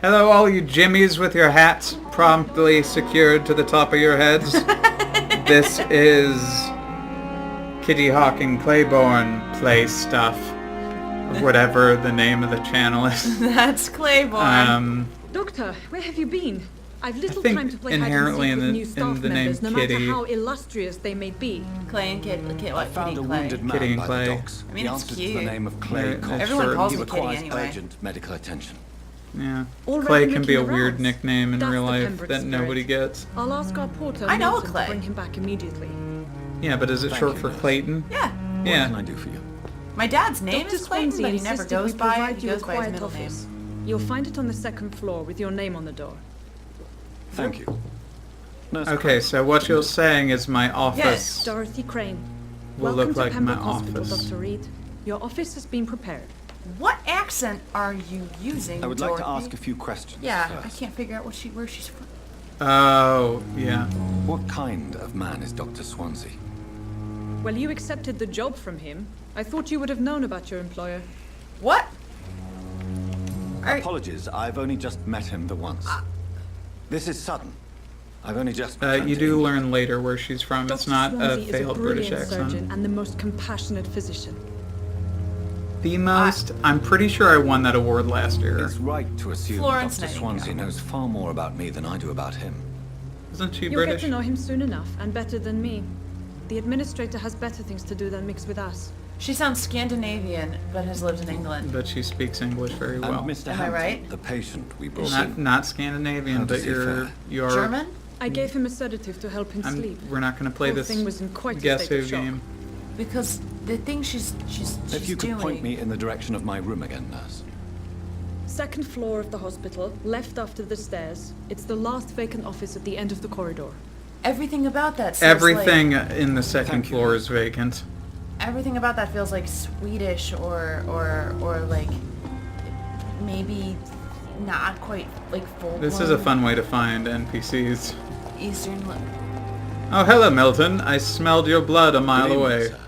Hello, all you Jimmies with your hats promptly secured to the top of your heads. This is Kittyhawk and Clayborne play stuff. Whatever the name of the channel is. That's Clayborne. Doctor, where have you been? I've little think time to play inherently hide and seek with new in staff the name members, no matter Kitty. how illustrious they may be. Clay and Kit, what? Found Kitty a and Clay. wounded Kitty man and by Clay. the docks. I mean, He it's answers cute. to the name of Clay. Yeah, Cox. Everyone short. calls He me Kitty requires anyway. urgent medical attention. Yeah. Already Clay can be a looking weird around. nickname in That's real the life Pembroke that spirit. nobody gets. I'll ask our porter I know Milton Clay. to bring him back immediately. Yeah, but is it Thank short you, for nurse. Clayton? Yeah. What Yeah. can I do for you? My dad's name Dr. is Clayton, Swansea but he never insisted goes we by it. provide He you a goes by his quiet middle office. name. You'll find it on the second floor with your name on the door. Thank you. Nurse Okay, Crane. so what you're saying is my office Yes. Dorothy Crane. will Welcome look to like my Pembroke Hospital, office. Dr. Reed. Your office has been prepared. What accent are you using, I would like to Dorothy? ask a few questions. Yeah, I first. can't figure out where she's from. Oh, yeah. What kind of man is Dr. Swansea? Well, you accepted the job from him. I thought you would have known about your employer. What? Are- Apologies, I've only just met him the once. This is sudden. I've only just... returned You to do England. learn later where she's from. It's Dr. not a Swansea is a failed British brilliant surgeon accent. and the most compassionate physician. The most... I'm pretty sure I won that award last year. It's right to assume Florence Dr. Nightingale. Swansea knows far more about me than I do about him. Isn't she You'll British? get to know him soon enough, and better than me. The administrator has better things to do than mix with us. She sounds Scandinavian, but has lived in England. But she speaks English very well. And Mr. Am I Hampton, right? the patient we brought Not in. not Scandinavian, How but does he fare? you're German? I gave him a sedative to help him sleep. We're not going to play Poor this thing was in quite a Guess state Who of shock. game. Because the thing she's If you could doing... point me in the direction of my room again, nurse. Second floor of the hospital, left after the stairs. It's the last vacant office at the end of the corridor. Everything about that seems Everything in the second Thank you. floor is vacant. everything about that feels like Swedish or like maybe not quite like full. This is a fun way to find NPCs. Eastern. Oh, hello, Milton. I smelled your blood a mile Good evening, away. sir.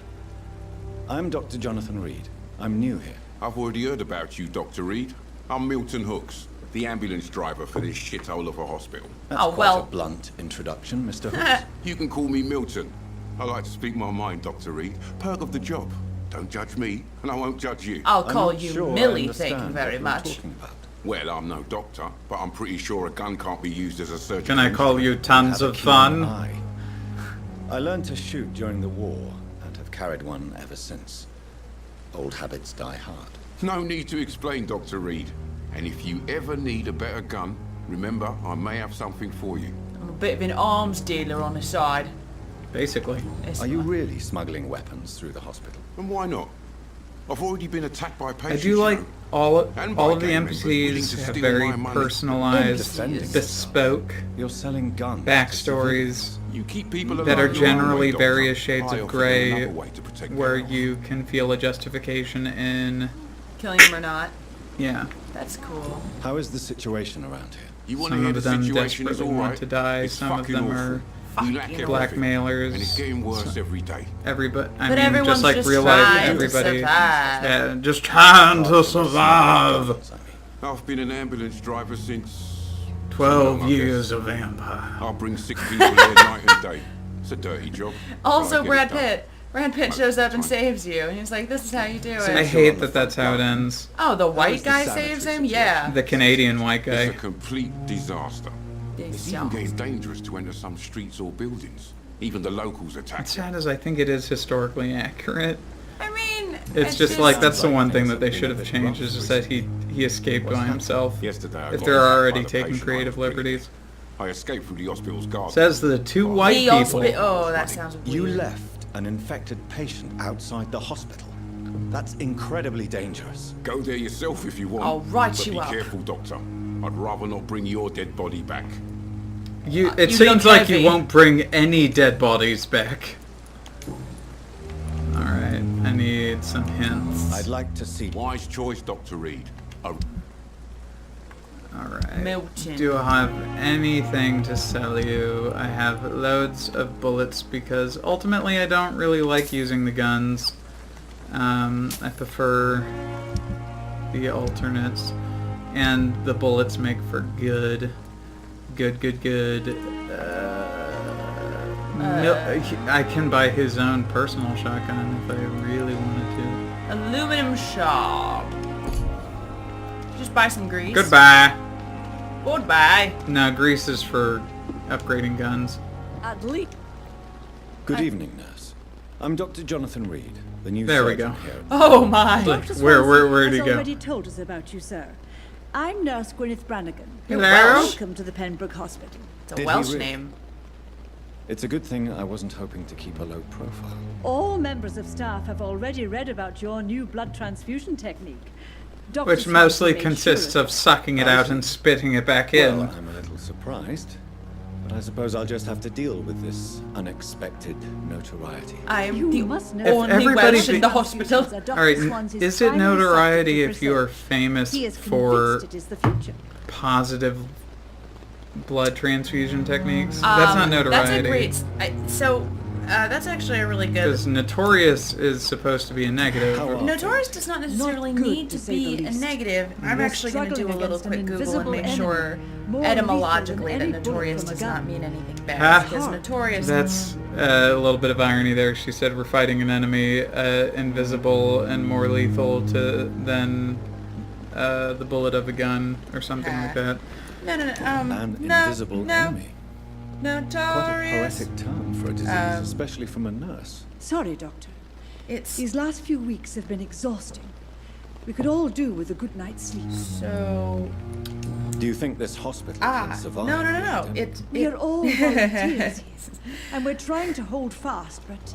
I'm Dr. Jonathan Reed. I'm new here. I've already heard about you, Dr. Reed. I'm Milton Hooks, the ambulance driver for this shithole of a hospital. That's Oh, quite well. a blunt introduction, Mr. Hooks. You can call me Milton. I like to speak my mind, Dr. Reed. Perk of the job. Don't judge me, and I won't judge you. I'll I'm call not you sure I Millie. Thank you understand very what you're much. talking about. Well, I'm no doctor, but I'm pretty sure a gun can't be used as a surgical Can I call you tons Have a of keen fun? eye. I learned to shoot during the war and have carried one ever since. Old habits die hard. No need to explain, Dr. Reed. And if you ever need a better gun, remember, I may have something for you. I'm a bit of an arms dealer on the side. Basically. It's Are you fine. really smuggling weapons through the hospital? And why not? I've already been attacked by I patients. do like you know. all And all by of the gang members willing NPCs to have steal very my money. personalized, Defending bespoke You're selling guns. to backstories You keep people that are alone your own generally way, Doctor. various shades I of offer them gray, another way to protect where their you can feel a justification in, Killing him or not? yeah. That's cool. civilians. How is the situation around here? You want to Some hear of the them situation is desperately all want right? to die. It's Some of fucking them awful. are We lack everything, blackmailers. and it's getting worse every day. Everybody, I But mean, everyone's just like just real life, trying to everybody, survive. yeah, just trying to survive. Guns, I mean. I've been an ambulance driver since 12 I years guess. of vampire. I'll bring sick people here night and day. It's a dirty job. Also, Gotta get Brad it done. Pitt. Brad Pitt shows up and saves you, and he's like, "This is how you do I it." hate that that's how it ends. Oh, the white was the guy sanitary saves him? situation. Yeah. The Canadian white It's a guy. complete disaster. It's even getting dangerous to enter some streets or buildings. Even the locals attack It's you. sad as I think it is historically accurate. I mean, It's just like that's the Sounds one like thing that they something should a have bit changed rough is just that he escaped by happened? himself. Yesterday, I If got they're attacked by already the taking patient creative I was treating. liberties. I escaped through the hospital's garden. Says the two white the people. Oh, that sounds weird. You left an infected patient outside the hospital. That's incredibly dangerous. Go there yourself if you want. I'll write but you be up. careful, Doctor. I'd rather not bring your dead body back. It you seems look like heavy. you won't bring any dead bodies back. Alright, I need some hints. I'd like to see. Wise choice, Dr. Reed. Alright. Milton. Do I have anything to sell you? I have loads of bullets because ultimately I don't really like using the guns. I prefer the alternates. and the bullets make for good. I can buy his own personal shotgun if I really wanted to. Aluminum shop. Just buy some grease. Goodbye. Goodbye. No, grease is for upgrading guns. At least. Good evening, nurse. I'm Dr. Jonathan Reed, the new There we surgeon go. here. Oh my. Look, Dr. where Swansea did he has go? already told us about you, sir. I'm Nurse Gwyneth Brannigan. Hello? Welcome to the Pembroke Hospital. It's a Did he Welsh really? name. It's a good thing I wasn't hoping to keep a low profile. All members of staff have already read about your new blood transfusion technique. Dr. Which Swansea mostly made consists sure of sucking it out and spitting it back in. Well, I'm a little surprised, but I suppose I'll just have to deal with this unexpected notoriety. I'm You the must know. only everybody Welsh be- in the hospital. Alright, is it notoriety if you are famous He is for convinced it is the future. positive blood transfusion techniques? That's not notoriety. That's a great... that's actually a really good... Because notorious is supposed to be a negative. How are Notorious does not necessarily Not good, need to to say the be a least. negative. I'm We're actually going to do a struggling little against an quick Google and invisible make enemy, sure more lethal etymologically than that any bullet notorious from a does not gun. mean anything Ah. bad. Because notorious... That's a little bit of irony there. She said we're fighting an enemy invisible and more lethal than the bullet of a gun or something like that. No. An no, invisible no. enemy. Quite a Notorious. poetic term for a disease, especially from a nurse. Sorry, Doctor. It's These last few weeks have been exhausting. We could all do with a good night's sleep. so... Do you think this hospital can survive? No. the epidemic? We are all volunteers, and we're trying to hold fast, but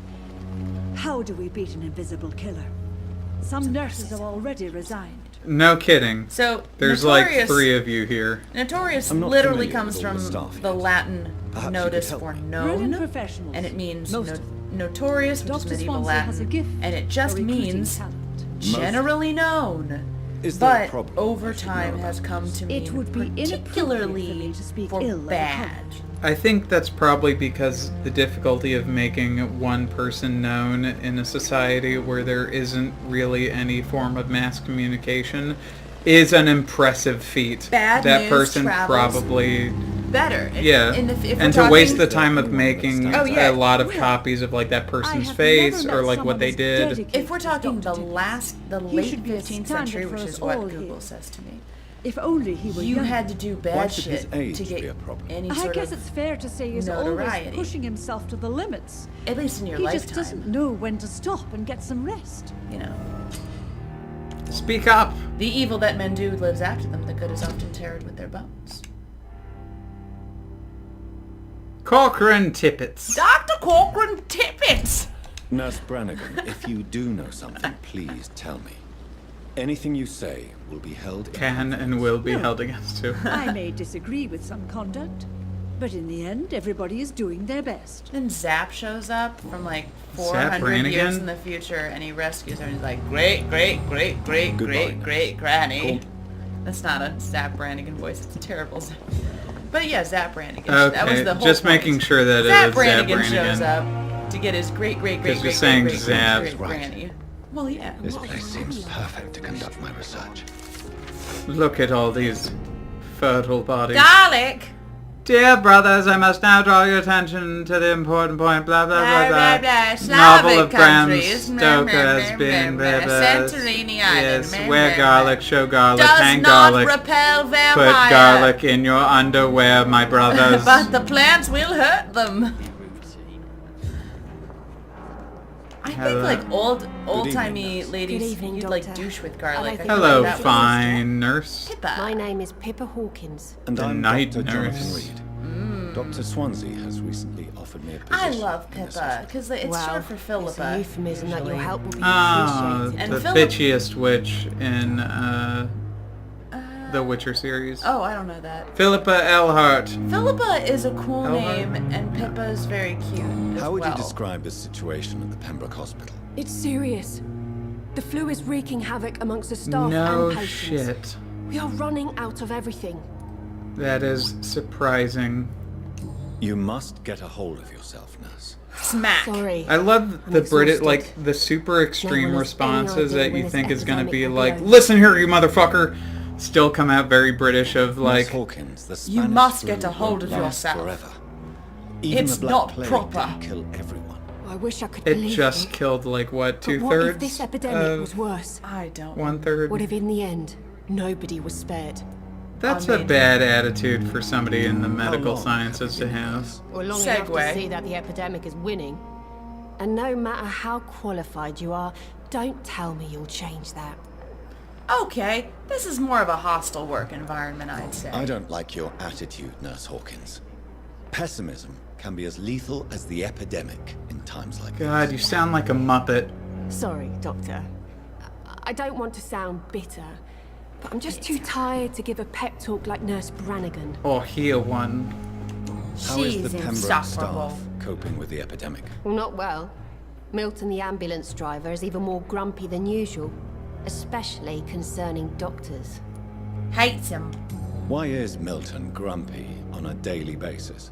how do we beat an invisible killer? Some nurses have already resigned. No kidding. So, There's notorious, like 3 of you here. Notorious I'm not literally familiar comes with all from the staff the yet. Latin Perhaps you notice could help for me. Brilliant known, professionals. and it means Most of them. notorious, which is Dr. medieval Swansea has a Latin, gift and it for just recruiting means talent. generally known. Is there a But problem over I should know time about has come this? to mean It would be inappropriate for particularly me to speak for ill of a bad. college. I think that's probably because the difficulty of making one person known in a society where there isn't really any form of mass communication is an impressive feat. Bad that news person travels probably Better. yeah. If And we're to waste talking- the time of making Oh, yeah. a lot of Well, copies of like that person's have face never or met like what someone they as did. dedicated If we're as talking Dr. the He late should be a 15th standard century, for which us is what all Google here. says to me, If only he were you young. had to do Why bad should shit his age to get be a problem? any I sort guess of, it's fair to say he's notoriety. always pushing himself to the limits. at least in your He lifetime, just doesn't know when to stop and get some rest. you know. Speak up. The evil that men do lives after them. The good is often tarred with their bones. Cochrane Tippets. Dr. Cochrane Tippets! Nurse Brannigan, if you do know something, please tell me. Anything you say will be held in Can and will be held against you. I may disagree with some conduct, but in the end, everybody is doing their best. Then Zap shows up from like Zap 400 Brannigan? years in the future, and he rescues her. And he's like, great, great, great, great, Goodbye, great, nurse. great granny. Cool. That's not a Zap Brannigan voice. It's a terrible Zap. But yeah, Zap Brannigan. That was Okay, the whole just point. making sure that Zap it is Zap Brannigan shows Brannigan. up to get his great, great, great, 'Cause great, you're saying great, great, Zap. great, great Right. granny. Well, yeah. This place seems perfect to conduct my research. Look at all these fertile bodies. Garlic! Dear brothers, I must now draw your attention to the important point. Blah blah blah blah. Novel Slavic of Bram countries. Stoker has been Santorini Island. Yes, wear garlic, show garlic, Does hang not garlic. repel Put vampire. garlic in your underwear, my brothers. But the plants will hurt them. I think like old-timey nurse. ladies Good evening, you'd like Doctor. douche with I garlic. don't I think feel Hello, like that was fine nurse. Pippa. My name is Pippa Hawkins. And The I'm night Dr. nurse. Jonathan Reed. Dr. Swansea has recently offered me a position. I love in this Pippa hospital. because it's Well, short for it's a Philippa. euphemism that your usually. help will be Ah, appreciated. And the Philip- bitchiest witch in the Witcher series. Oh, I don't know that. Philippa Earhart. Philippa is a cool Elhart. name, and Pippa is very cute as How would well. you describe the situation at the Pembroke Hospital? It's serious. The flu is wreaking havoc amongst the staff No and patients. shit. We are running out of everything. That is surprising. You must get a hold of yourself, nurse. Smack. Sorry. I love the British, exhausted. like the super extreme No one has any responses idea that when you this think is gonna epidemic be will like, be over. listen here, you motherfucker. still come out very British of Miss like, Hawkins, the You Spanish must flu get a hold won't of last yourself. Forever. Even It's the Black not Plague proper. didn't kill everyone. I wish I could it believe just you. killed like what, But what if two-thirds this epidemic was of worse? I don't. 1/3? What if in the end, nobody was spared? That's I a mean- bad attitude for somebody in the medical long sciences to have we been have. this? Or long enough to Segue. see that the epidemic is winning. And no matter how qualified you are, don't tell me you'll change that. Okay, this is more of a hostile work environment, I'd say. I don't like your attitude, Nurse Hawkins. Pessimism can be as lethal as the epidemic in times like God, this. you sound like a Muppet. Sorry, Doctor. I don't want to sound bitter, but I'm just too tired to give a pep talk like Nurse Brannigan. Or hear one. How is She's the Pembroke insufferable. staff coping with the epidemic? Well, not well. Milton, the ambulance driver, is even more grumpy than usual, especially concerning doctors. Hates him. Why is Milton grumpy on a daily basis?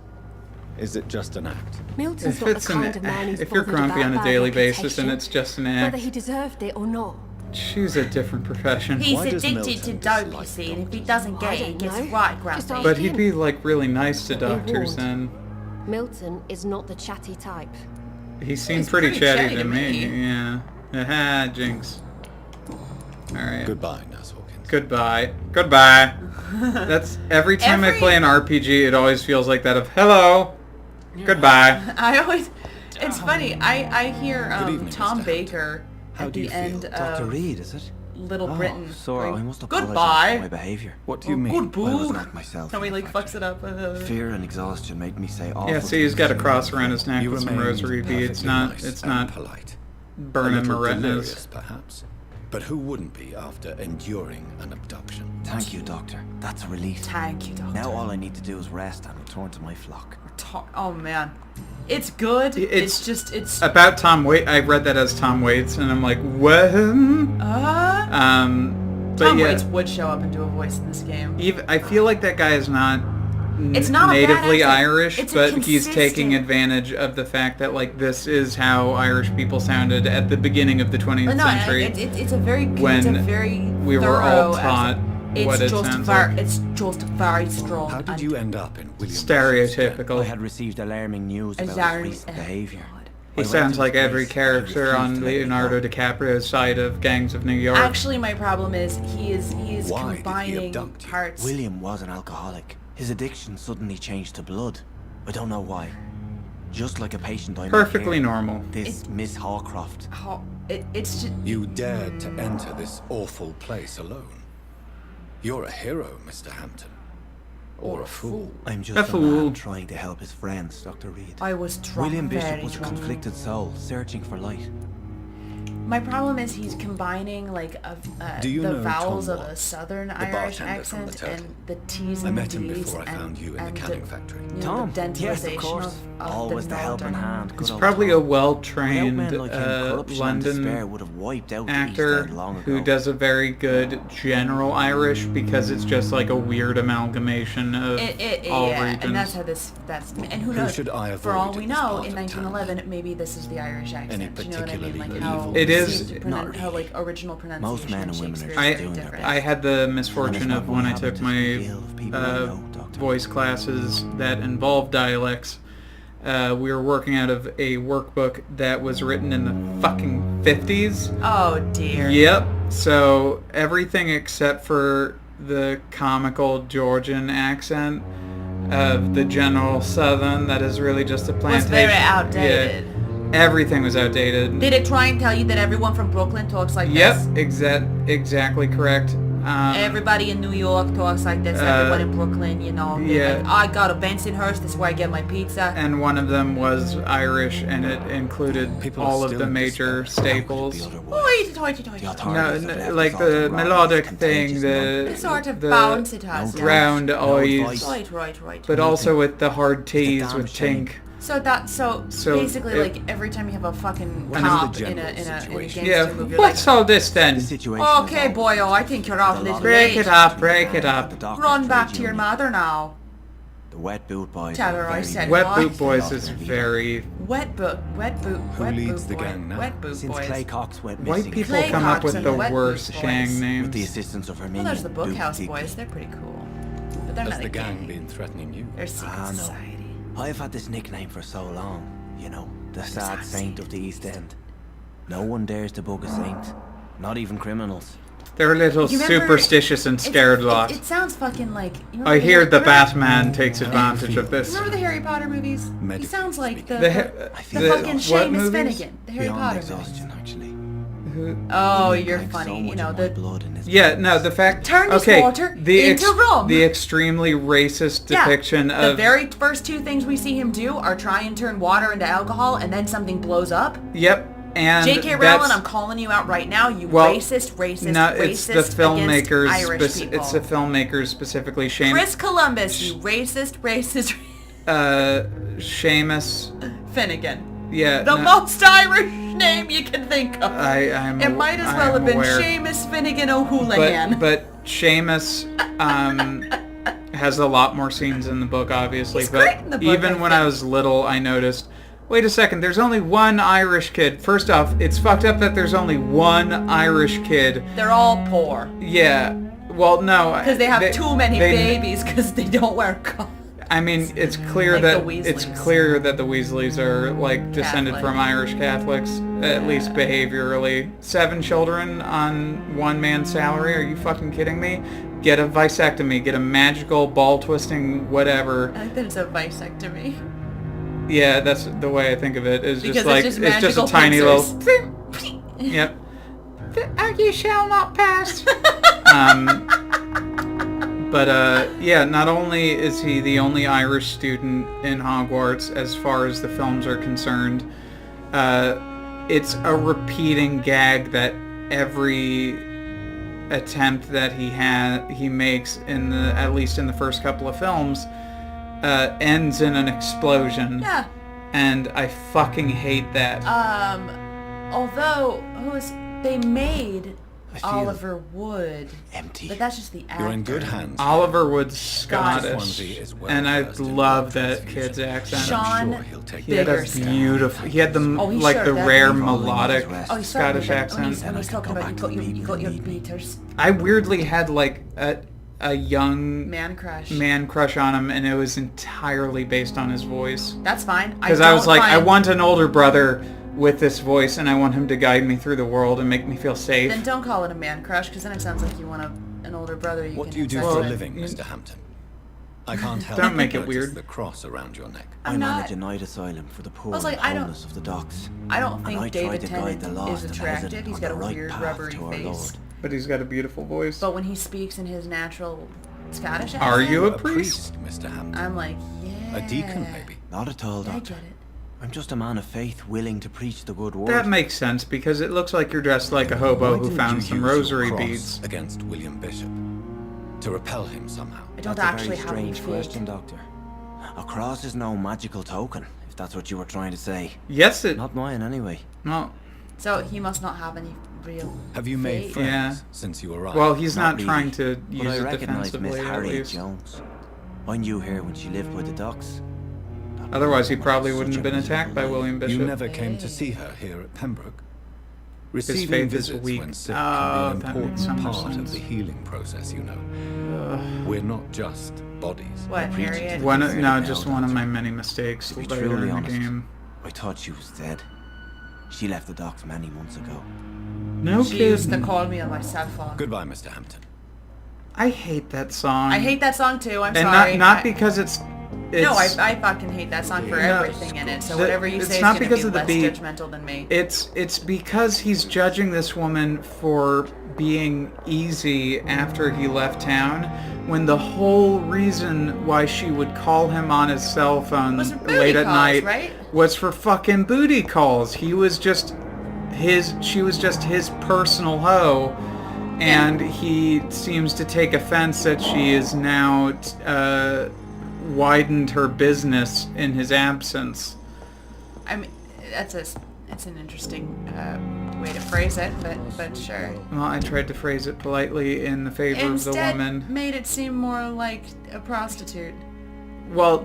Is it just an act? Milton's If not it's the kind of man who's if you're bothered grumpy about on a bad daily basis and reputation, it's just an whether act, he deserved it or not. choose a different profession. He's Why does addicted to Milton dope, you dislike see, and if he doctors? doesn't get I it, he don't gets know. right Just grumpy. ask But he'd be like really nice to Be doctors warned. and Milton is not the chatty type. he seemed He's pretty pretty chatty chatty to to me. me. Yeah. Haha, Jinx. Alright. Goodbye, Nurse Hawkins. Goodbye. Goodbye. That's every time I play an RPG, it always feels like that of hello. Goodbye. I always... It's funny, I hear Good evening, Tom Mr. Baker How at do the you end feel? Dr. of Reed, is it? Little Britain. Sorry, going, I must apologize Goodbye. for my behaviour. What do you mean? Good I was boo. not myself. And we in the like factory. fucks it up. Fear and exhaustion made me say awful Yeah, see, he's got a things. cross around his neck You with some remain rosary beads. nice It's and not polite. burning a my little retinas. delirious, perhaps. But who wouldn't be after enduring an abduction? Thank you, Doctor. That's a relief. Thank you, Doctor. Now all I need to do is rest and return to my flock. Oh, man. It's good. It's- It's About Tom Waits, I read that as Tom Waits, and I'm like, what? But Tom yeah, Waits would show up and do a voice in this game. even I feel like that guy is not It's not a bad natively accent. Irish, It's a but he's taking consistent- advantage of the fact that like this is how Irish people sounded at the beginning of the 20th No, century. it's a very when it's a very we were all thorough taught accent. what it sounds like. It's just very strong. How did and you end up in William Stereotypical. I had received alarming news about Azari- his recent behaviour. He sounds like every character on Leonardo DiCaprio's side of Gangs of New York. Actually, my problem is he is Why did he combining abduct you? parts. William was an alcoholic. His addiction suddenly changed to blood. I don't know why. Just like a patient I met Perfectly here, normal. This Miss Hawcroft. It's just You dared to enter this awful place alone. You're a hero, Mr. Hampton. Or a fool. I'm just A a fool. man trying to help his friends, Dr. Reed. I was drunk. William Bishop very was a drunk. conflicted soul, searching for light. My problem is he's combining like Do you the know vowels Tom of a Watts, Southern the Irish bartender from the accent Turtle? and the T's I and met him D's before I and, found you in the and canning factory. You know, Tom, the yes, of dentalization course. of Always the the helping northern. hand. Good He's old probably Tom. a Without well-trained men like him, corruption and despair London would have wiped out the actor East End long who ago. does a very good general Irish because it's just like a weird amalgamation of all Yeah, regions. and that's how and who knows? should I For all avoid we in this know, part in of 1911, maybe this is the Irish accent. Any Do you know what I mean? Like particularly how evil It is- received Not how really. like original pronunciation. Most men in and women are Shakespeare just is doing their different. best. I had the misfortune of when I took habit my is reveal of people I know, Doctor. voice classes that involved dialects. We were working out of a workbook that was written in the fucking 50s. Oh dear. Yep. So everything except for the comical Georgian accent of the general Southern that is really just a plantation. very outdated. Yeah. Everything was outdated. Did it try and tell you that everyone from Brooklyn talks like Yep. this? Exactly correct. Everybody in New York talks like this. Everyone in Brooklyn, you know. yeah. Like, I go to Bensonhurst. That's where I get my pizza. And one of them was Irish, and it included People all are of still the in major despair. staples. The other way. Hoity. The No, authorities have left like us the all to rot in melodic this thing, contagious the They sort of the bounce it has. no yeah. round No eyes, advice. Right. but also with the hard T's damn with shame. Tink. So basically, it- like every time you have a fucking What is the cop in a general gangster situation? movie, you're What's all this The then? situation okay, is boyo, I think you're out a little Break late. it up, break it up. The doctors Run back trade to your union. mother now. The Wet Boot Boys. Tyler, are I very said Wet what? Boot Boys is very... Wet boot Who leads the boy. gang now? Wet boot Since boys. Claycox went White missing, people Clay come up Cox with and the the Wet worst Boot gang Boys. names. with the assistance of her Well, minion, there's the Duke Bookhouse Dick. boys. They're pretty cool. But they're Has not the a gang gang. been threatening you? They're secret Ah, no. society. I've had this nickname for so long, you know, the sad saint of the East End. No one dares to bug a saint, not even criminals. They're a little You remember- superstitious and scared lot. It sounds fucking like... you remember I hear the remember- Batman takes advantage of this. Remember the Harry Potter movies? He Medically sounds like the, The, I the feel fucking what Seamus movies? Finnegan. The Harry Beyond Potter exhaustion, movies. actually. Oh, He you're drank funny. so You much know, of my the... blood in his Yeah, veins. no, the fact... Turn this okay, water the into rum. The extremely racist depiction The of... very first two things we see him do are try and turn water into alcohol, and then something blows up. Yep, and J.K. Rowling, that's- I'm calling you out right now. You well, racist, no, it's the against filmmakers. Irish people. It's the filmmakers specifically. Chris Columbus, you racist, Seamus. Finnegan. Yeah. The no, most Irish name you can think of. I'm. It might as well have been aware. Seamus Finnegan O'Houlihan. But Seamus has a lot more scenes in the book, obviously. He's but great in the book, even I when think. I was little, I noticed. Wait a second. There's only one Irish kid. First off, it's fucked up that there's only one Irish kid. They're all poor. Yeah. Well, no. Because they have too many they- babies because they don't wear clothes. I mean, it's clear Like that the it's Weasleys. clear that the Weasleys are like descended Catholic. from Irish Catholics, at least behaviorally. 7 children on one man's salary? Are you fucking kidding me? Get a vasectomy. Get a magical ball twisting whatever. I think that it's a vasectomy. Yeah, that's the way I think of it. It's Because just like it's it's just a magical tiny pincers. little. Yep. You shall not pass. But yeah, not only is he the only Irish student in Hogwarts as far as the films are concerned, it's a repeating gag that every attempt that he makes in the at least in the first couple of films ends in an explosion. Yeah. And I fucking hate that. Although, they made I feel Oliver Wood, empty. but that's just the actor. You're in good hands. Oliver Wood's Scottish. Scottish, Swansea is well and I versed in love blood that transfusion. kid's accent. Sean sure he'll take He had a Biggerstaff. beautiful. He had the Oh, he like sure the does. rare He's rolling melodic on his wrist. Oh, he's starting Scottish when he's, accent. when he's talking about you got your beaters. I weirdly had like a young Man crush. man crush on him, and it was entirely based on his voice. That's fine. Because I was don't like, I find- want an older brother with this voice, and I want him to guide me through the world and make me feel safe. Then don't call it a man crush, because then it sounds like you want an older brother. What can do you do incest for a with. living, Mr. Hampton? I can't help Don't make but it notice weird. the cross around your neck. I I'm manage not. a night asylum for the poor I was and like, I don't- homeless of the docks. I don't And think I try David to guide the Tennant lost is and attractive. hesitant He's on got the a right weird path rubbery to our face. Lord. But he's got a beautiful voice. But when he speaks in his natural Scottish accent, Are you A a priest? Mr. Hampton. I'm like, yeah. A deacon, maybe. Not at all, I Doctor. get it. I'm just a man of faith willing to preach the good word. That makes sense, because it looks like you're dressed like a hobo Why who didn't found you some use your rosary cross beads. against William Bishop to repel him somehow? I don't That's actually a have very any strange faith. question, Doctor. A cross is no magical token, if that's what you were trying to say. Yes, it... Not mine, anyway. Well, So he must not have any real Have you made faith. friends Yeah. since you arrived? well, he's not really, trying to But use I it recognise Miss defensively, at Harriet least. Jones. I knew her when she lived by the docks. Otherwise, he Not probably such wouldn't a have been miserable attacked by life. William You Bishop. never came to see her here at Pembroke. Receiving faith is visits weak. when sick Oh, can be that an makes so important much part sense. of the healing process, you know. We're not just bodies. What, preaching to Harriet? the One, Visited no, now, just one of Doctor. my many mistakes To be later in truly the honest, game. I thought she was dead. She left the docks many months ago. No She used to kidding. call me on my cell phone. Goodbye, Mr. Hampton. I hate that song. I hate that song too. I'm and sorry. not because it's No, I fucking hate that song for No, everything in it. So the- whatever you it's say is not gonna because be of the less beat. judgmental than me. It's because he's judging this woman for being easy after he left town, when the whole reason why she would call him on his cell phone Was for booty late at calls, night right? was for fucking booty calls. She was just his personal hoe, and he seems to take offense that she is now widened her business in his absence. I mean, it's an interesting way to phrase it, but sure. Well, I tried to phrase it politely in the favor of the Instead, woman. made it seem more like a prostitute. Well,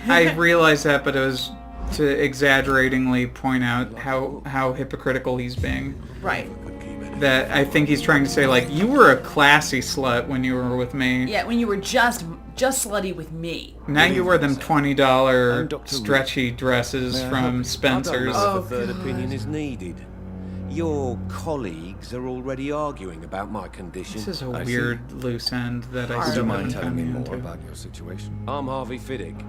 I realized that, but it was to exaggeratingly point out how hypocritical he's being. Right. That I think he's trying to say, like, you were a classy slut when you were with me. Yeah, when you were just slutty with me. Now you wear them $20 stretchy dresses from Spencer's. I don't know if a third opinion is needed. Your colleagues are already arguing about my condition. This is a weird loose end that I Would you still mind haven't telling me gotten more into. about your situation? I'm Harvey Fiddick.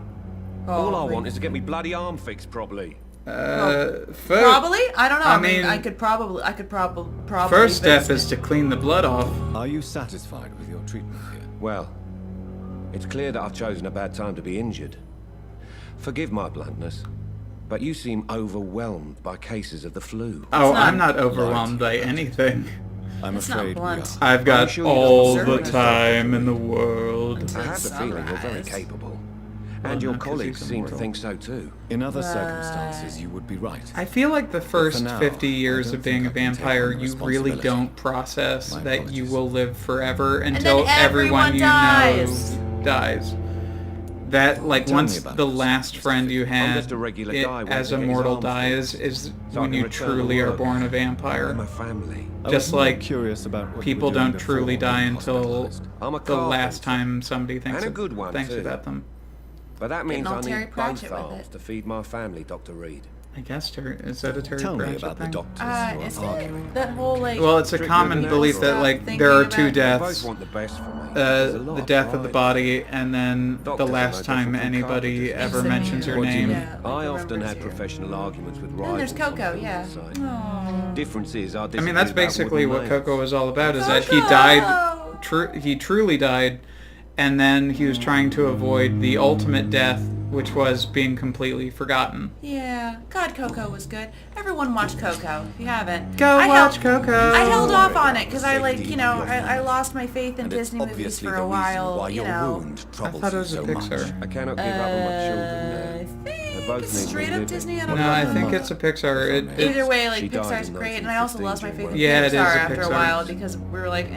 Oh, All I want is to get me bloody arm fixed properly. Probably? I don't know. I mean, I could probably First step fix is to clean the blood off. Are you satisfied with your treatment here? Well, it's clear that I've chosen a bad time to be injured. Forgive my bluntness, but you seem overwhelmed by cases of the flu. Oh, I'm not overwhelmed by anything. I'm It's not afraid we are. blunt. I've got sure you all don't the deserve it? time in the world. I have the feeling you're very Sunrise. capable. Well, And your no, 'cause colleagues he's seem to immortal. think so too. In other circumstances, you would be right. I feel like the first now, 50 years I don't of being a think I can take vampire, on the you really responsibility. don't process My that you apologies. will live forever until then everyone you dies. know dies. That, like, Tell me once about the this, last Mr. friend you had just a regular guy as a waiting to get his mortal arm dies fixed. is So I when can you return to truly are work. born a I'm vampire. a family. I Just was more like curious about what you People were doing don't truly before die being until hospitalized. I'm a the last carpenter. time somebody thinks And a good one, too. about them. But that means all I Terry need both Pratchett with arms it. to feed my family, Dr. Reed. I guess is that a Terry Tell me Pratchett about the thing? doctors who are Is arguing. it that whole like? Well, it's a Strictly common the belief that, Stop like, thinking there are about two it. They deaths. both want the best for me. There's a lot The of death of the pride. body, and then the Doctors are last no time different from anybody carpenters. ever Same mentions here. your What do you name. mean? Yeah, like I the often remembers had here. professional arguments with And rivals. there's Coco, on the yeah. side. Aw. Differences are I mean, that's basically what Coco was all about, is that he Coco! died, he truly died, and then he was trying to avoid the ultimate death, which was being completely forgotten. Yeah, God, Coco was good. Everyone watch Coco if you haven't. Go watch Coco! I held off on it because I Safety of your I lost my faith in And it's Disney movies obviously for the a reason while. why You your know, wound I troubles thought it you was a so much. Pixar. I cannot give up on my children now. I They both think need straight me up living. Disney. I don't No, know. I think it's a Pixar. Either way, like She died Pixar's in great, and I also 1915 lost my faith in Yeah, it is a Pixar after a Pixar. while because we were like,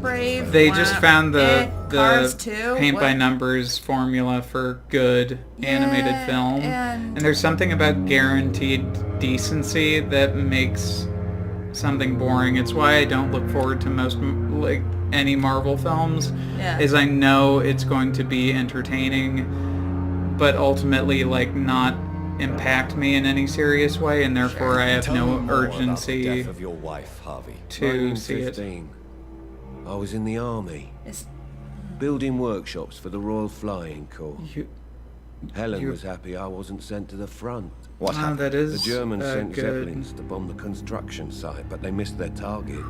Brave. They just found Cars the 2, paint by what? numbers formula for good animated Yeah, film, and- and there's something about guaranteed decency that makes something boring. It's why I don't look forward to most like any Marvel films. Yeah. Is I know it's going to be entertaining, but ultimately like not impact me in any serious way, and therefore I have Tell no me more about the urgency death of your wife, Harvey. to see it. 1915. I was in the army, It's- building workshops for the Royal Flying Corps. You, Helen you- was happy I wasn't sent to the front. What oh, happened? that is The Germans sent good. Zeppelins to bomb the construction site, but they missed their target.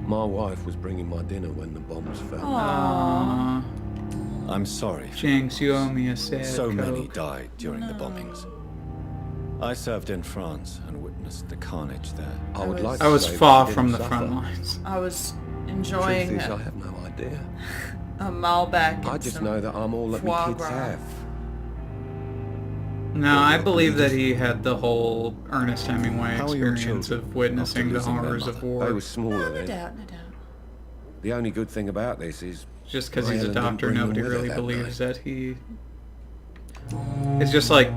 My wife was bringing my dinner when the bombs fell. Aw, I'm sorry. Jinx, you owe me a sad So many Coke. died during the bombings. I served in France and witnessed the carnage there. I would like I to was say that far she from the didn't front suffer. lines. I was Truth enjoying is, I have no idea. a Malbec. I and just some know that I'm all that foie my kids gras. have. No, I believe that he had the whole Ernest Hemingway How are your experience children of witnessing after the losing their horrors of mother? war. They were smaller No then. doubt, no doubt. The only good thing about this is Just because my he's a Helen didn't doctor, bring them nobody with her really that believes night. that he... It's just like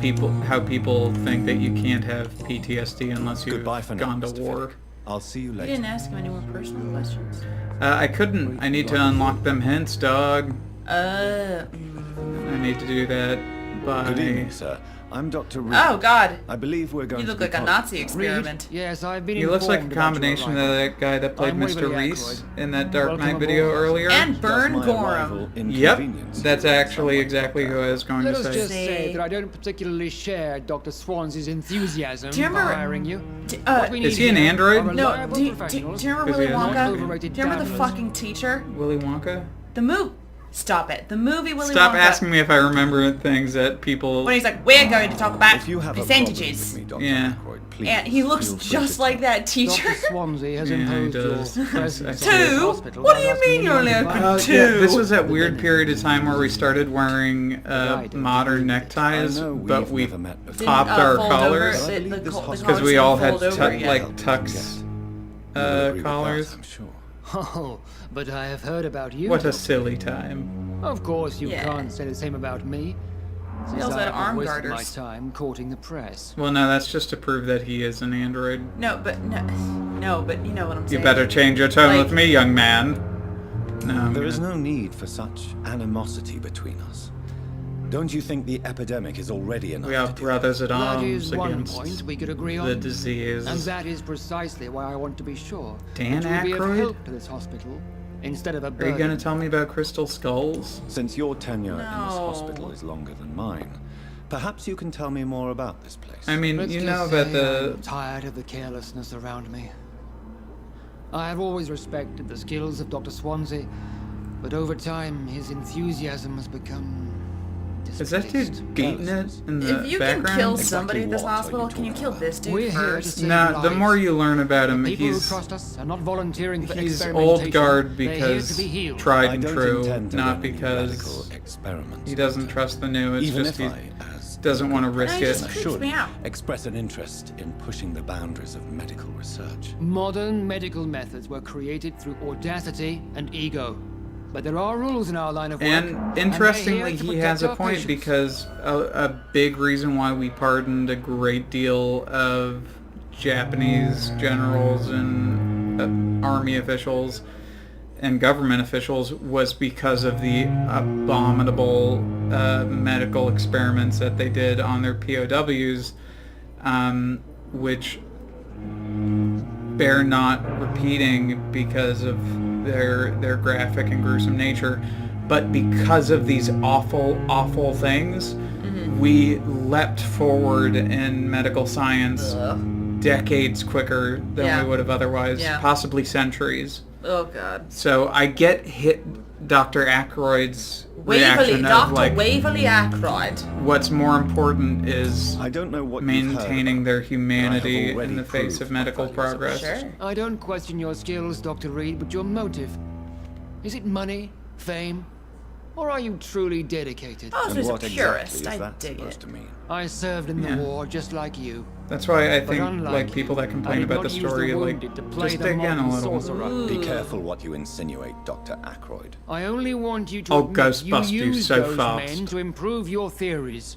how people think that you can't have PTSD unless you've Goodbye for now, gone to Mr. war. Fiddick. I'll see you You later. didn't ask him any more personal questions. I couldn't. I need to unlock them hints, dog. I need to do that by... Good evening, sir. I'm Dr. Reed. Oh God, I believe we're going you to look be like a colleagues. Nazi experiment. Yes, I've been He looks like a informed about your combination of arrival. that guy that played I'm Mr. Waverly Reese Ackroyd. in that Dark Welcome Knight video aboard. earlier. And Burn Does my arrival Gorham. Yep, inconvenience that's you in actually some way, exactly Dr. who I was going Let to us say. just Say- say that I don't particularly share Dr. Swansea's enthusiasm Do you for remember- hiring you. D- What we is need he an here android? are No, reliable do you professionals remember Because Willy he has Wonka? an overrated Do you remember the gamblers. fucking teacher? Willy Wonka? The movie. Stop it. The movie Willy Stop Wonka. asking me if I remember things that people... When he's like, we're going to talk about If you have percentages. a problem with me, Dr. Yeah. Ackroyd, please And he looks feel free just to like tell that teacher. Dr. Swansea has Yeah, he imposed does. your presence Two? at the Two? hospital. What do you Now, that's mean you're only million open pounds. two? Yeah, this was that weird period of time where we started wearing don't modern believe it. neckties, I know but we've we never met before. Didn't, popped our fold collars over. I The believe this collars because we didn't all had fold over yet. like tux You'll agree with that, collars. I'm sure. Oh, but I have heard about you. What a silly time. Of course, you Yeah. can't say the same about me. Since also had I've arm wasted my garters. time courting the press. Well, no, that's just to prove that he is an android. No, but you know what I'm You saying. better change your tone Like- with me, young man. No, I'm There is gonna- no need for such animosity between us. Don't you think the epidemic is already enough We are to deal brothers at That arms is one against point we could agree the on. disease. And that is precisely why I want to be sure Dan that you'll be of Aykroyd? help to this hospital instead of a Are burden. you gonna tell me about crystal skulls? Since your tenure in this No. hospital is longer than mine, perhaps you can tell me more about this place. I mean, Let's you just know about say the... I'm tired of the carelessness around me. I have always respected the skills of Dr. Swansea, but over time his enthusiasm has become Is that displaced. dude beating it in the If you can background? kill Exactly somebody at this what are you hospital, can you talking kill about? this dude We're here to first? save No, the lives. more you learn about him, People who he's trust us are not volunteering for old experimentation. guard They're here because to be healed. tried I and don't true, intend to not run any because radical experiments, he doesn't Doctor. trust the new. It's Even just if he I, as doesn't want to risk he just it. creeps should me out. express an interest in pushing the boundaries of medical research. Modern medical methods were created through audacity and ego. But there are rules in our line of work. And we're interestingly, here to he protect has a our point patients. because a big reason why we pardoned a great deal of Japanese generals and army officials and government officials was because of the abominable medical experiments that they did on their POWs, which bear not repeating because of their graphic and gruesome nature, but because of these awful things, we leapt forward in medical science decades quicker than Yeah. we would have otherwise, Yeah. possibly centuries. Oh god. So I get Dr. Aykroyd's Waverly, reaction of Dr. like, Waverly Ackroyd. what's more important is I don't know what you've maintaining heard their about, humanity but I have in already the face proved of my medical values of progress. Sure. I don't question your skills, Dr. Reed, but your motive. Is it money, fame, or are you truly dedicated? Oh, so And he's a what purist. exactly is I that dig supposed it. to mean? I served in the Yeah. war just like you. That's why I But think unlike like people that you, complain I about the did not use story, like wounded to play just the dig in a modern little. sorcerer. Be careful what you insinuate, Dr. Aykroyd. I only want you to Oh, admit you Ghostbusters, used so those fast. men to improve your theories.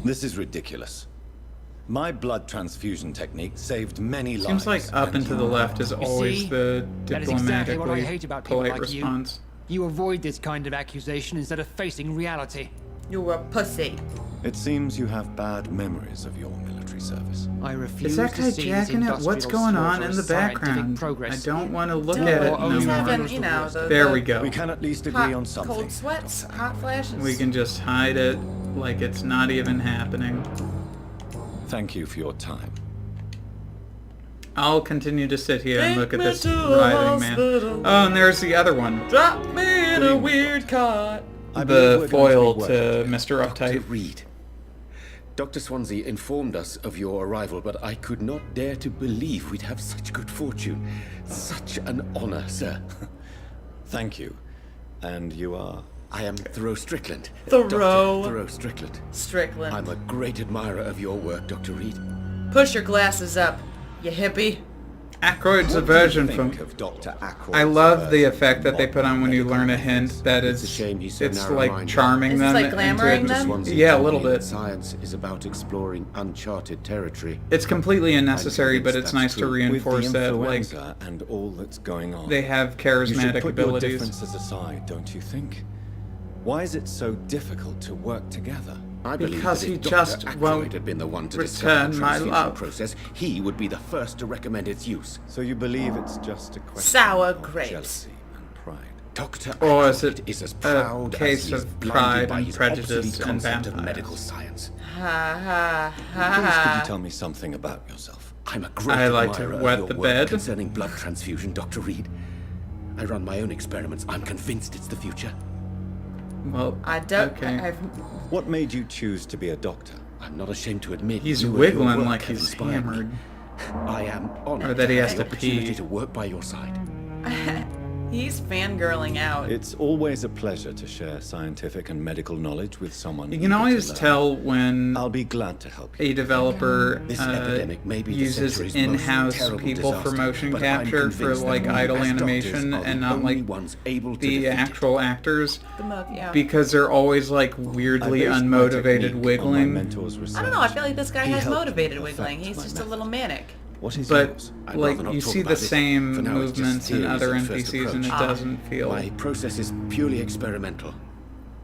This is ridiculous. My blood transfusion technique saved many lives. Seems like up and and to the you- left is always see, the that is exactly what I diplomatically hate about people polite like you. response. You avoid this kind of accusation instead of facing reality. You're a pussy. It seems you have bad memories of your military service. I refuse Is that to guy see jacking this it? What's industrial going on slaughter in as the scientific background? I progress. don't want to look Don't. at it He's He's no having, more. you know, the, There the we go. We can at least agree hot, on something. cold sweats, hot flashes. We can just hide it like it's not even happening. Thank you for your time. I'll continue to sit here and Take look at me this to a writhing man. hospital. Oh, and there's the other one. Drop me in a weird cot. I believe The we're going foil be to working Mr. Dr. Uptight. Reed. Dr. Swansea informed us of your arrival, but I could not dare to believe we'd have such good fortune. Such an honor, sir. Thank you. And you are? I am Thoreau Strickland. Thoreau. Dr. Thoreau Strickland. Strickland. I'm a great admirer of your work, Dr. Reed. Push your glasses up, you hippie. Aykroyd's a What do you version think from... of Dr. Aykroyd's I love the version effect that they of put on when you learn a hint that It's a is... shame he's so It's like narrow-minded. charming Is this them like glamoring into... them? Swansea Yeah, a told little me that bit. Science is about exploring uncharted territory. It's completely unnecessary, but convinced it's that's nice to true. reinforce With the that, like, influenza and all that's going on. they have You should charismatic put your abilities. differences aside, don't you think? Why is it so difficult to work together? I believe Because that he if Dr. just Aykroyd won't had been the one to return discover the my transfusion love. process, he would be the first to recommend its use. So you believe it's just a question Sour of grapes. jealousy and pride? Dr. Or is Aykroyd it is as a proud case as he is of blinded pride by and his prejudice obsolete and concept of vampires? medical science. Ha ha Please could you ha. tell me something about yourself? I'm a great I like to admirer wet of the your bed. work concerning blood transfusion, Dr. Reed. I run my own experiments. I'm convinced it's the future. Well, I don't. okay. I've, What made you choose to be a doctor? I'm not ashamed to admit He's you and your wiggling work like have he's inspired me. hammered. I am honored Or that he to has have the to opportunity pee. to work by your side. He's fangirling out. It's always a pleasure to share scientific and medical knowledge with someone. You can always tell when I'll be glad to help you. a developer This epidemic may be the uses century's most in-house terrible people for disaster, motion but I'm capture for convinced that like we idle as doctors animation are the and not only like ones able to the defeat it. actual actors Yeah. because they're always like weirdly I based my unmotivated technique on my wiggling. mentor's research. I don't know, I feel like this guy He has helped motivated me wiggling. perfect He's my just a method. little manic. What is But yours? I'd like rather not you talk see the about it. same For now, it's just movements in theories other and first NPCs and it approach. doesn't feel. My process is purely experimental.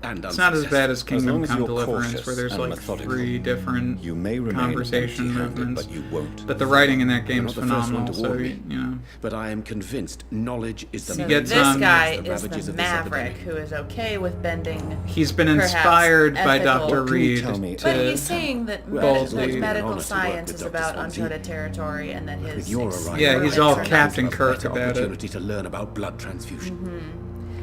And It's not as bad as Kingdom long as Come you're Deliverance, cautious where there's and like methodical, 3 different you may remain conversation empty-handed, movements. but you won't. But the writing in that You're game's not the first one phenomenal, to so warn me. you know. But I am convinced knowledge is the So gets, this guy the is ravages the of this maverick epidemic. who is okay with bending. He's been perhaps inspired by ethical- Dr. What can you Reed tell me? to But he's saying that Well, that the- medical honest to work science with is Dr. about Swansea. uncharted territory, and that his With your arrival, Yeah, he's all experiments are Captain nuts. Kirk better about it. opportunity to learn about blood transfusion.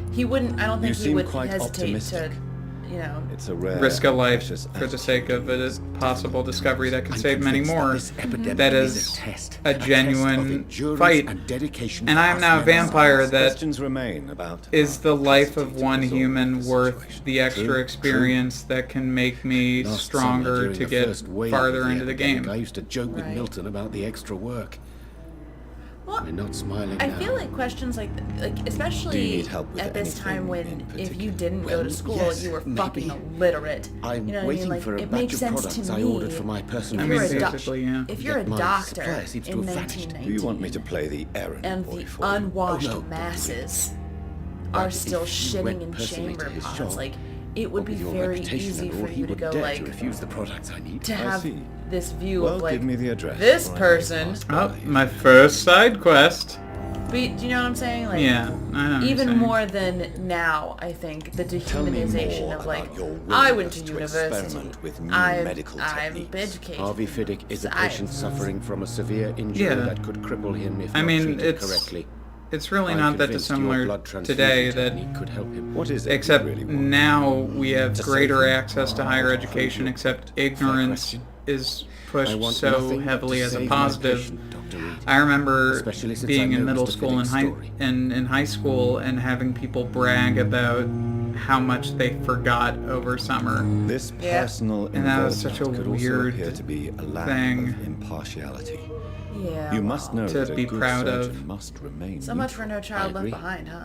He wouldn't. I don't think You he seem would quite hesitate optimistic. to, you know. It's a rare, risk a life precious for the sake of a possible discovery that could I'm save many convinced that more. this epidemic That is is a test a of genuine endurance fight. and dedication And for I am us now a men of vampire science. that Questions remain about is the life of capacity to one resolve human this worth situation. the extra True, experience that can make me Last summer, stronger during to the get first wave farther of into the epidemic, game? I used to joke with Right. Milton about the extra work. Well, We're not smiling I now. feel like questions like Do you especially need help with at this time anything when in if you particular? didn't go to Well, school, yes, you were maybe. fucking illiterate. I'm you know what I waiting mean? Like, for a it batch makes of sense products to I me. ordered for my personal I mean, If you're a doc- basically, yeah. If you're a Yet my doctor supplier seems to in have vanished. 1919 Do you want me to play the errand and boy the for you? unwashed Oh, no, masses But are if still you shitting went in personally chamber to his pods, shop, like it would But be with your very reputation easy and all, for he you to would go dare like to refuse the products I need. to I have see. this view Well, of like give me the address. this or I may person. pass Oh, by. my first side quest. But do you know what I'm saying? Like, Yeah, I know what you're even saying. more than now, I think the Tell me dehumanization more of like, about your I went to willingness to university. experiment with new I'm medical educated. techniques. Harvey Fiddick is a Science. patient suffering from a severe injury Yeah. that could cripple him if I not mean, treated it's correctly. it's really I'm not that convinced your dissimilar blood transfusion today that technique could help him. What is it? you except really want? now we have To greater save him? access to higher education, except ignorance question. is I pushed want so nothing but heavily to as a save my positive. patient, Dr. Reed. I remember Especially since being I in know middle Mr. school and Fiddick's in high school and having people brag about how much they forgot over summer. This Yeah. personal And that was such a involvement could also weird appear to be a lack thing. of impartiality. Yeah. You must know To that be a good proud of. surgeon must remain So much for neutral. No Child Left agree. Behind, huh?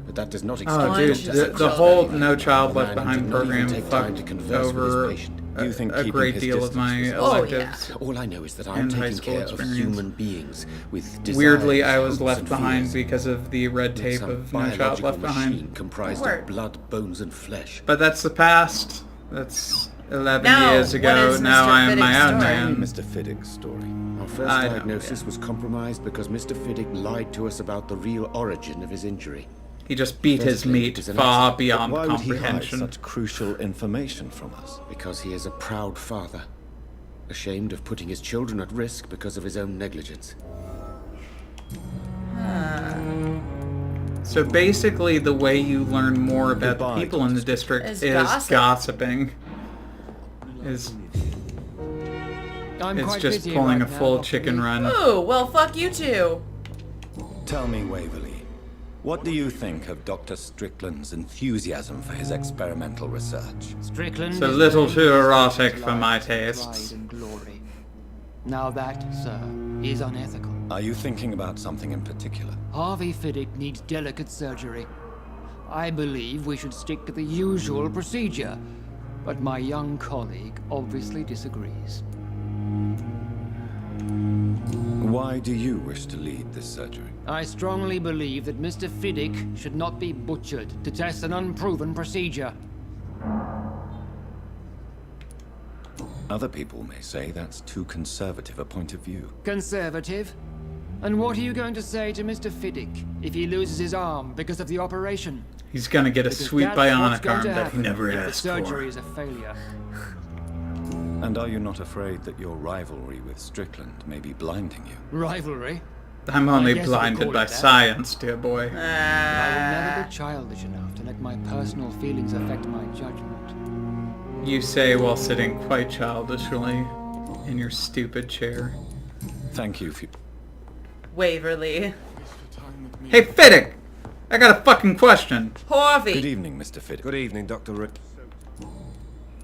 But that does not excuse Oh, One dude, just the children. whole No Child The Left man who Behind did not even program take time to fucked converse with his over patient. Do you think a keeping great his deal of distance my was Oh, electives. All I know is that I'm And high taking school care of experience. human beings with desires, Weirdly, I was hopes, left and behind fears. because of the red tape Some of No Child biological Left machine Behind. comprised Word. of blood, bones, and flesh. But that's the past. That's 11 Now, years what ago. is Now Mr. I am my Fiddick's own story? man. Mr. Fiddick's story. Our first I know, diagnosis yeah. was compromised because Mr. Fiddick lied to us about the real origin of his injury. He just beat his Firstly, meat it is an far accident. beyond Why would he hide comprehension. such crucial information from us? Because he is a proud father, ashamed of putting his children at risk because of his own negligence. So basically, the way you learn more about the Goodbye, people in the Dr. district Is is gossip. gossiping. I'm It's quite just busy pulling right a now, full Dr. chicken Reed. run. Ooh, well, fuck you too. Tell me, Waverly, what do you think of Dr. Strickland's enthusiasm for his experimental research? Strickland It's a is little very too erotic much for my like pride tastes. and glory. Now that, sir, is unethical. Are you thinking about something in particular? Harvey Fiddick needs delicate surgery. I believe we should stick to the usual procedure, but my young colleague obviously disagrees. Why do you wish to lead this surgery? I strongly believe that Mr. Fiddick should not be butchered to test an unproven procedure. Other people may say that's too conservative a point of view. Conservative? And what are you going to say to Mr. Fiddick if he loses his arm because of the operation? He's gonna get a Because sweet that's what's bionic going arm to that he happen never if asked the for. surgery is a failure. And are you not afraid that your rivalry with Strickland may be blinding you? Rivalry? I'm only I guess you could blinded call by it that. science, dear boy. But I will never be childish enough to let my personal feelings affect my judgment. You say while sitting quite childishly in your stupid chair. Thank you for... Waverly. Hey, Fiddick! I got a fucking question. Harvey. Good evening, Mr. Fiddick. Good evening, Dr. Rick.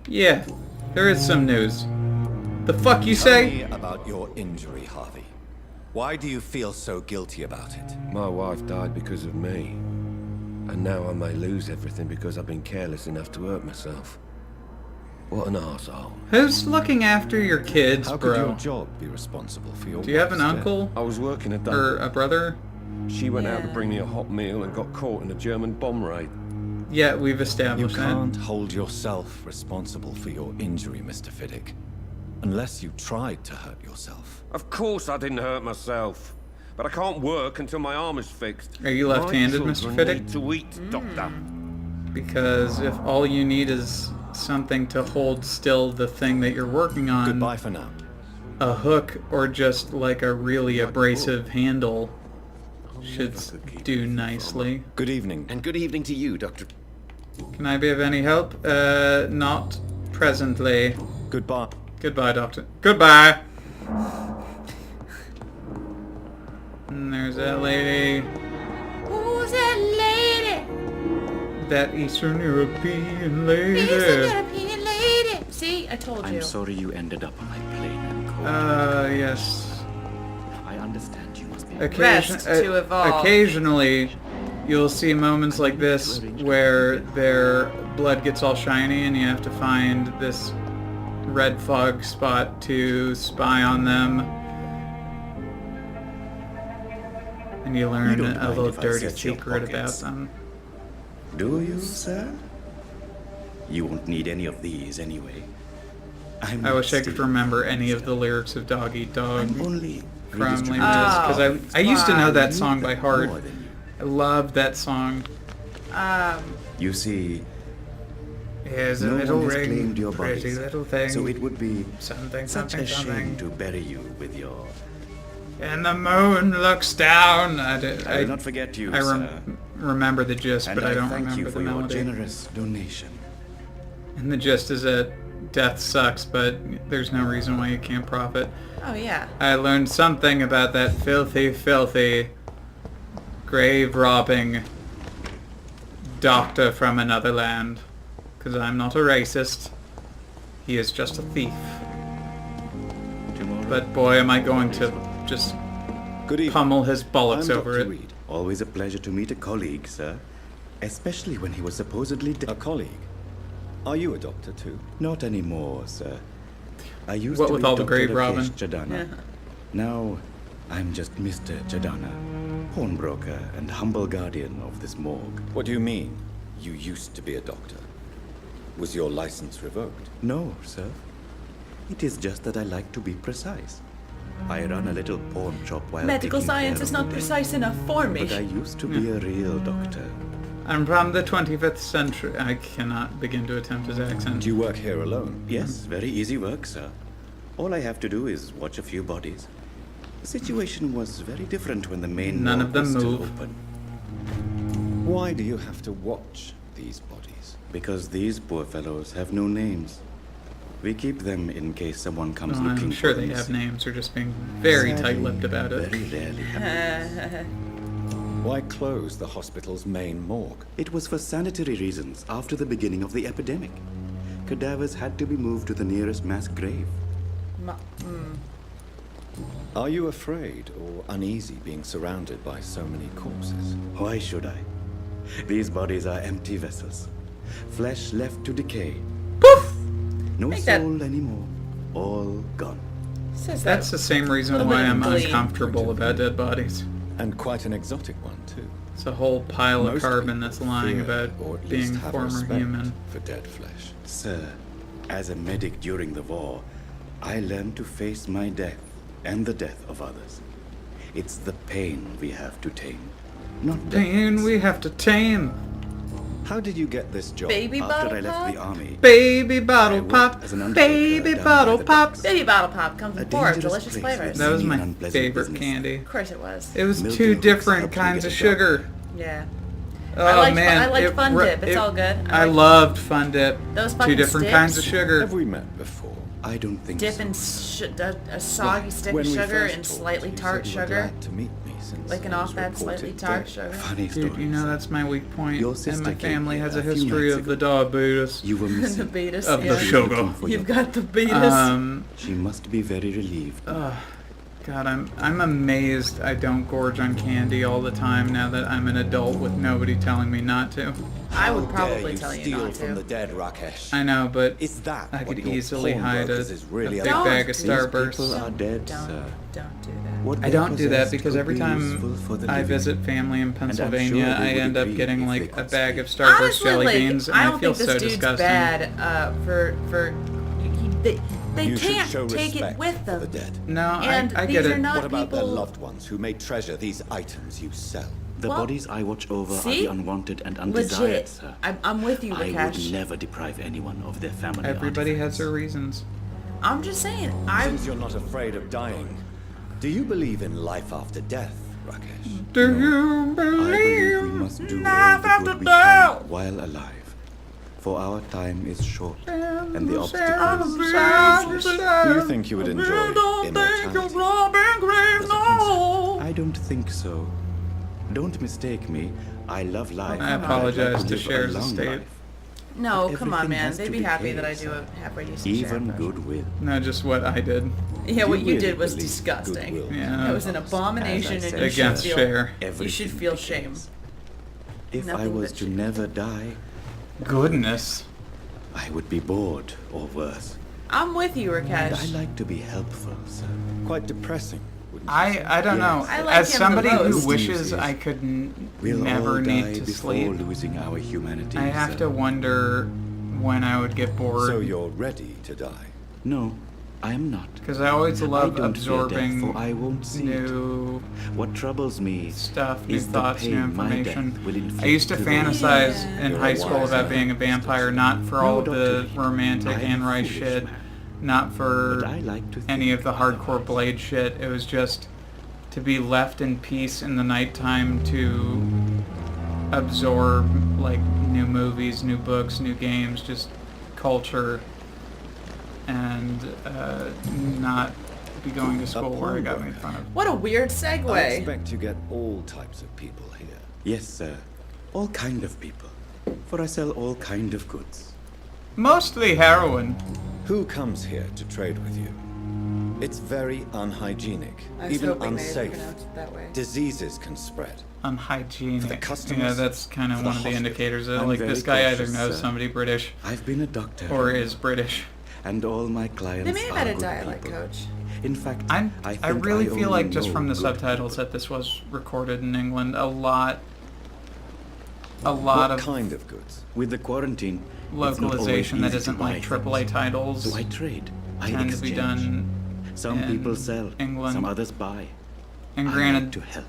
Yeah, there is some news. The fuck you Tell say? me about your injury, Harvey. Why do you feel so guilty about it? My wife died because of me. And now I may lose everything because I've been careless enough to hurt myself. What an arsehole. Who's looking after your kids, How could bro? your job be responsible for your Do you have an wife's uncle? I was working a Or double. a brother? She went out to Yeah. bring me a hot meal and got caught in a German bomb raid. Yeah, we've You established that. can't hold yourself responsible for your injury, Mr. Fiddick. Unless you tried to hurt yourself. Of course I didn't hurt myself. But I can't work until my arm is fixed. Are you left-handed, My Mr. children Fiddick? need to eat, Doctor. Because if all you need is something to hold still the thing that you're working on, Goodbye for now. a hook or just like a really abrasive handle should do nicely. Good evening. And good evening to you, Dr. Can I be of any help? Not presently. Goodbye. Goodbye, Doctor. Goodbye! And there's that lady. Who's that lady? That Eastern European lady. European lady. See, I told you. I'm sorry you ended up on my plain and cold. Yes. I understand you must be... Rest to evolve. Occasionally, you'll see moments like this where their blood gets all shiny and you have to find this red fog spot to spy on them. And you learn don't a mind little if I dirty search your secret about pockets? them. Do you, sir? You won't need any of these anyway. I wish I could remember any of the lyrics of Dog Eat Dog I'm only from Les Mis, redistributing because I used to know that fun. song by heart. More than you. I loved that song. You see, Here's a no little one has ring, claimed your pretty bodies, little thing. so it would be something, such something, a shame something. to bury you with your... And the moon looks down. I will not forget you, I sir. Remember the gist, And but I don't thank remember you the for your melody. generous donation. And the gist is that death sucks, but there's no reason why you can't profit. Oh, yeah. I learned something about that filthy, filthy, grave-robbing doctor from another land. Because I'm not a racist. He is just a thief. Tomorrow, But boy, am I going to just Good evening. pummel his bollocks I'm over Dr. it. Reed. Always a pleasure to meet a colleague, sir. Especially when he was supposedly A colleague. Are you a doctor too? Not anymore, sir. I used What to with be all the Dr. grave Rakesh robbing? Chadana. Now, I'm just Mr. Chadana, pawnbroker and humble guardian of this morgue. What do you mean? You used to be a doctor. Was your license revoked? No, sir. It is just that I like to be precise. I run a little pawn shop while Medical taking science care is of the not men. precise enough for me. But I used to be a real doctor. I'm from the 25th century. I cannot begin to attempt his accent. Do you work here alone? Yes, very easy work, sir. All I have to do is watch a few bodies. The situation was very different when the main None morgue of them was still move. open. Why do you have to watch these bodies? Because these poor fellows have no names. We keep them in case someone comes Well, looking I'm sure for they them. have names. They're just being very Sadly, tight-lipped about it. Very rarely happens. Why close the hospital's main morgue? It was for sanitary reasons after the beginning of the epidemic. Cadavers had to be moved to the nearest mass grave. Are you afraid or uneasy being surrounded by so many corpses? Why should I? These bodies are empty vessels. Flesh left to decay. Poof! No Make that- soul anymore. All gone. Says That's the same reason Little why bit of I'm glee. uncomfortable about dead bodies. And quite an exotic one, too. It's a whole pile of Most carbon people that's lying fear, about or at being least have former respect human. for dead flesh. Sir, as a medic during the war, I learned to face my death and the death of others. It's the pain we have to tame, not Pain death. we have to tame. How did you get this job? Baby After bottle I left pop? the army, Baby I bottle worked pop. as an undertaker Baby down bottle by the pop. docks. Baby bottle pop comes A in four dangerous delicious place flavors. where That was Any my unpleasant favorite business. candy. Of course it was. It was Milton two hooks different helped me kinds get of a job. sugar. Yeah. Oh I liked man, I liked it Fun ru- Dip. It's it- all good. I like loved Fun Dip. Those Two fucking different sticks. kinds of sugar. Have we met before? I don't think dip so. in a soggy stick When of we sugar first and talked, slightly you tart said you were sugar. glad to meet me, since Like an I was off that slightly reported tart dead. sugar. Funny Dude, story. you know that's my weak point. Your And sister my came family here has a a few history nights of the ago. diabetes. You were The missing. betas, Of yeah. the sugar. You've got the betas. She must be very relieved. God, I'm amazed I don't gorge on candy all the time now that I'm an adult with nobody telling me not to. I would How dare probably you tell you steal not from the to. dead, Rakesh. I know, but Is that I what could your easily hide a, pawnbrokers is really a big about? bag of These Starburst. People are dead, Don't sir. do that. What I they don't do that possessed because could every be useful for time the I living. visit family in I'm sure Pennsylvania, they I would end up agree getting if they like a could bag of speak. Starburst Honestly, jelly like, beans, and I I don't feel think this so dude's disgusting. bad. They You should can't show take it respect with for the them. dead. No, And I these get are it. not What about their people. loved ones who may treasure these items you sell? The Well, bodies I watch over are see? the unwanted and undesired, Legit. sir. I'm with you, I would Rakesh. never deprive anyone of their family Everybody has artifacts. their reasons. I'm just saying. Since you're not afraid of dying, do you believe in life after death, Rakesh? Do you I believe we must do all the good we can while alive. For our time is short, and the obstacles Do you think you would enjoy immortality? I don't think so. Don't mistake me. I love life. I and I'd apologize like to live a Cher's long estate. life. No, But come on, everything man. has They'd to be be happy paid, that I do sir. a halfway decent Even share. goodwill. No, just what I did. Yeah, what you really did was believe disgusting. goodwill? Yeah. It was an abomination, As I and said, you should Against feel. Cher. You should feel shame. If I Nothing was but to shame. never die, Goodness. I would be bored or worse. I'm with you, And I Rakesh. like to be helpful, sir. Quite depressing, wouldn't you say? I don't know. Yes. I like As him the somebody who most. wishes Yes. I could We'll never all need die to before sleep, losing our humanity. I have sir. to wonder when I would get bored. So you're ready to die. No, I am not. Because I always I love don't fear death, absorbing for I won't see it. new What troubles me stuff, new is the thoughts, new pain my information. death will I inflict used to to those. fantasize Yeah. in You're high a school wise about man. being a vampire, not for all No, the Dr. romantic I am and a right foolish shit, man. not for But I like to any think of the hardcore otherwise. blade shit. It was just to be left in peace in the nighttime to absorb like new movies, new books, new games, just culture, and not be going to school where I got made fun of. What a weird I segue. expect you get all types of people here. Yes, sir. All kind of people. For I sell all kind of goods. Mostly heroin. Who comes here to trade with you? It's very unhygienic, I was even hoping they unsafe. pronounced it that way. Diseases can spread. Unhygienic. For the customers, yeah, that's kind of for the one of the hospital. indicators that I'm like very this guy either cautious, knows sir. somebody British I've been a doctor. or is British. And all my clients They may have are had a good dialect people. coach. In fact, I think really feel only like just know from the good subtitles people. that this was recorded in England. A lot What of kind of goods? With the quarantine, it's not always localization that easy to isn't buy like things. AAA titles So I trade. I tend to exchange. be done. Some in people sell. England. Some others buy. And I granted, like to help.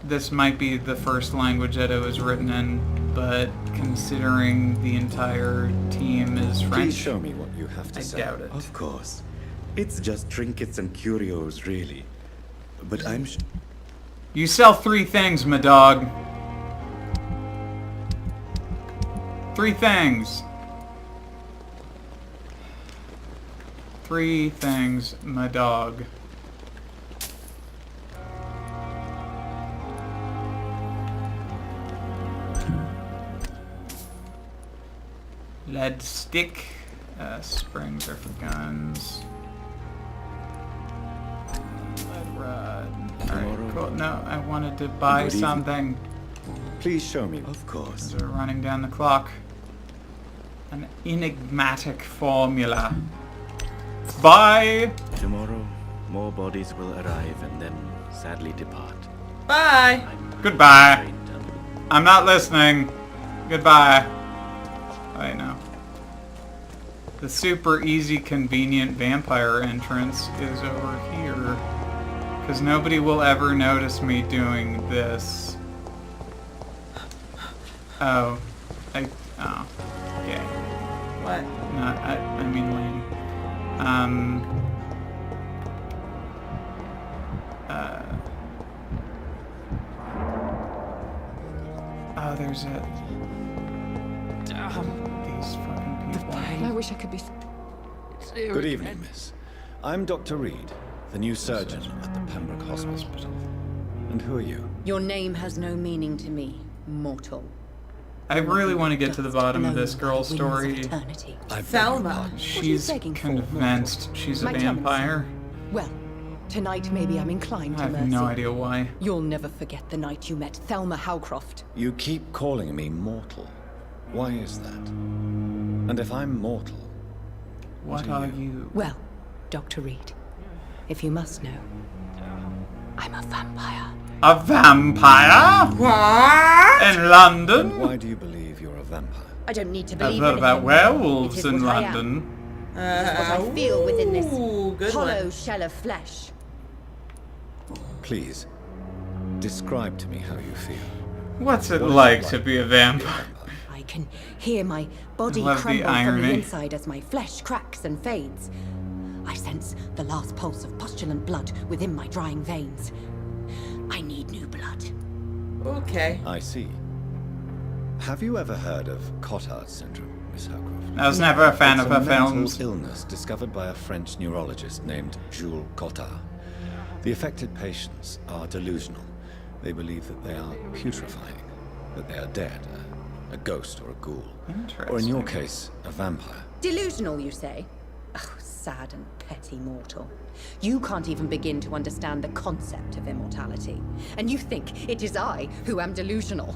this might be the first language that it was written in, but considering the entire team is Please French, show me what you have to I say. doubt it. Of course. It's just trinkets and curios, really. But I'm You sell 3 things, my dog. 3 things. 3 things, my dog. Lead stick. Springs are for guns. Lead rod. Alright, cool. No, I wanted to buy Good evening. something. Please show me. Of course. As we're running down the clock. An enigmatic formula. Bye! Tomorrow, more bodies will arrive and then sadly depart. Bye. Goodbye. Great done. I'm not listening. Goodbye. Wait, no. The super easy, convenient vampire entrance is over here. Because nobody will ever notice me doing this. Oh. Oh. Okay. What? Not, I mean lame. Oh, there's it. These fucking people. I wish I could be... Good evening, miss. I'm Dr. Reed, the new surgeon at the Pembroke Hospital. And who are you? Your name has no meaning to me, mortal. I really want to get to the bottom of this girl's story. Thelma. She's convinced she's a vampire. Well, tonight maybe I'm inclined to I have mercy. no idea why. You'll never forget the night you met Thelma Howcroft. You keep calling me mortal. Why is that? And if I'm mortal, what are you? Well, Dr. Reed, if you must know, I'm a vampire. A vampire? What? In London? And why do you believe you're a vampire? I don't need to I've believe heard in about him. werewolves It is in what I London. am. It is what I feel within this good hollow one. shell of flesh. Please, describe to me how you feel. What's it What is like it to like be a vampire? I can hear my body I love the crumble from the irony. inside as my flesh cracks and fades. I sense the last pulse of pustulant blood within my drying veins. I need new blood. Okay. I see. Have you ever heard of Cotard syndrome, Miss Howcroft? I was never a fan It's of a her mental films. illness discovered by a French neurologist named Jules Cotard. The affected patients are delusional. They believe that they are putrefying, that they are dead, a ghost or a ghoul. Or in your case, a vampire. Delusional, you say? Oh, sad and petty mortal. You can't even begin to understand the concept of immortality. And you think it is I who am delusional.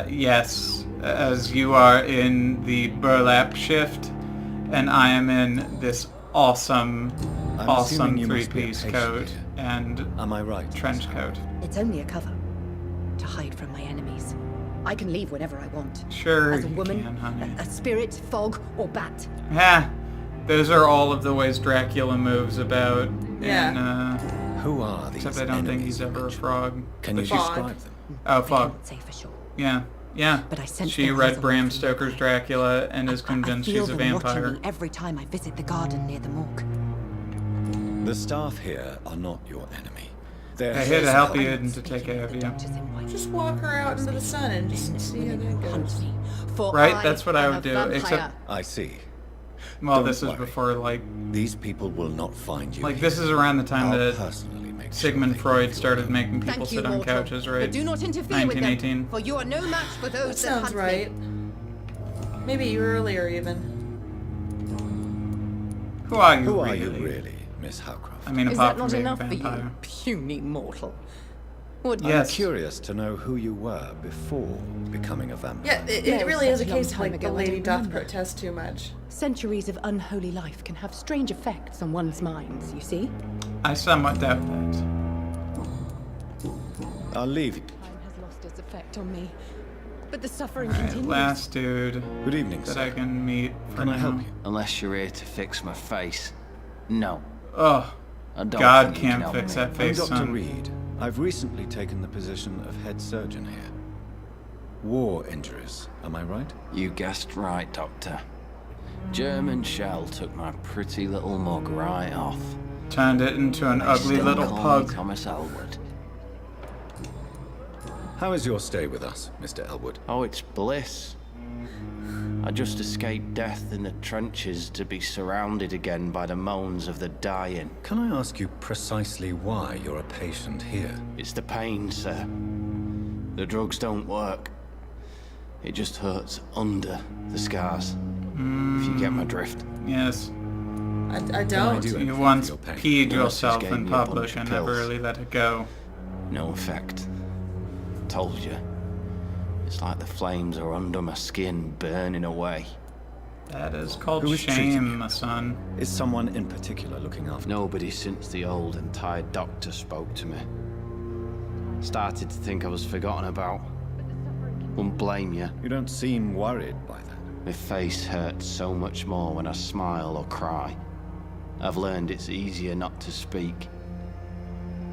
Yes, as you are in the burlap shift, and I am in this awesome assuming you must be a three-piece patient coat here. and Am I right? trench coat. It's only a cover. To hide from my enemies. I can leave whenever I want. Sure As a you woman, can, honey. a spirit, fog, or bat. Yeah, those are all of the ways Dracula moves about. Yeah. Who are these Except I don't think enemies he's you ever a mentioned? frog. Can you Fog. describe them? Oh, I fog. can't say for sure. Yeah, yeah. But I sense She their read eyes on Bram me. Stoker's Dracula and is I convinced feel she's a them watching vampire. me every time I visit the garden near the morgue. The staff here are not your enemy. They're They're here to help you help. and to take care of you. Just walk her out into the sun and just see how that goes. For Right? That's what I would do. vampire. Except, I see. well, Don't this is worry. before, like, These people will not find you. like here. this is around the time I'll that personally make sure Sigmund they Freud feel started welcome. making people Thank you, sit on mortal. couches, right? But do not interfere with 1918. them, for you are no match for That those that sounds hunt right. me. Maybe earlier even. Who are you Who really? are you really, Miss Howcroft? I mean, Is apart that from not being a enough for vampire. you, puny mortal? Would Yes. I'm curious to know who you were before becoming a vampire. Yeah, Yeah, it really is a such a long case of time like the ago, I lady don't doth remember. protest too much. Centuries of unholy life can have strange effects on one's minds, you see? I somewhat doubt that. I'll leave you. Time has lost its effect on me. But the suffering Alright, continues. last dude Good evening, that sir. I can meet for Can I help now. you? Unless you're here to fix my face. No. Oh, I don't God think you can can't help fix me. that I'm face, Dr. son. Reed. I've recently taken the position of head surgeon here. War injuries, am I right? You guessed right, Doctor. German shell took my pretty little mug right off. Turned it into an They ugly still little call me pug. Thomas Elwood. How is your stay with us, Mr. Elwood? Oh, it's bliss. I just escaped death in the trenches to be surrounded again by the moans of the dying. Can I ask you precisely why you're a patient here? It's the pain, sir. The drugs don't work. It just hurts under the scars. If you get my drift. Yes. I don't. You once peed Nurses yourself gave in me a bunch public of and never pills. really let it go. No effect. Told you. It's like the flames are under my skin, burning away. That is called Who is treating shame, my son. Is someone in particular looking after you? Nobody since the old and tired doctor spoke to me. Started to think I was forgotten about. Wouldn't blame you. You don't seem worried by that. My face hurts so much more when I smile or cry. I've learned it's easier not to speak.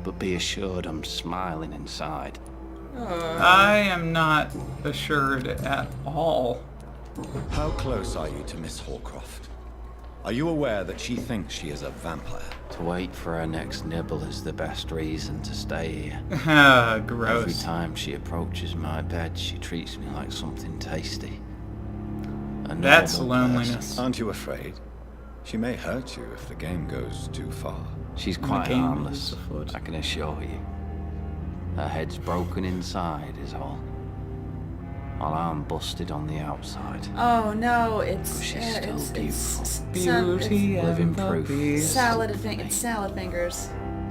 But be assured I'm smiling inside. I am not assured at all. How close are you to Miss Hawcroft? Are you aware that she thinks she is a vampire? To wait for her next nibble is the best reason to stay here. Ah, Every gross. time she approaches my bed, she treats me like something tasty. A That's normal person. loneliness. Aren't you afraid? She may hurt you if the game goes too far. She's The quite game harmless, is afoot. I can assure you. Her head's broken inside is all. While I'm busted on the outside. Oh no, it's She's still it's Beauty living and the proof. Beast. salad fingers.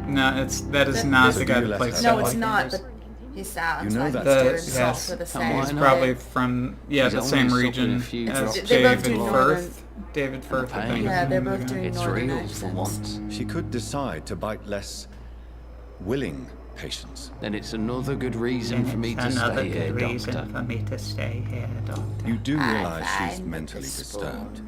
No, that is not the guy that plays No, salad it's not. fingers. But he's salad. You know so that. he's doing salt for the same. He's probably from the same region as They both David do Firth. David Firth, I think. Yeah, is they're the both guy. doing northern accents. She could decide to bite less willing patients. Then it's another good reason for me to stay here, Doctor. for me to stay here, Doctor. You do realize she's mentally disturbed.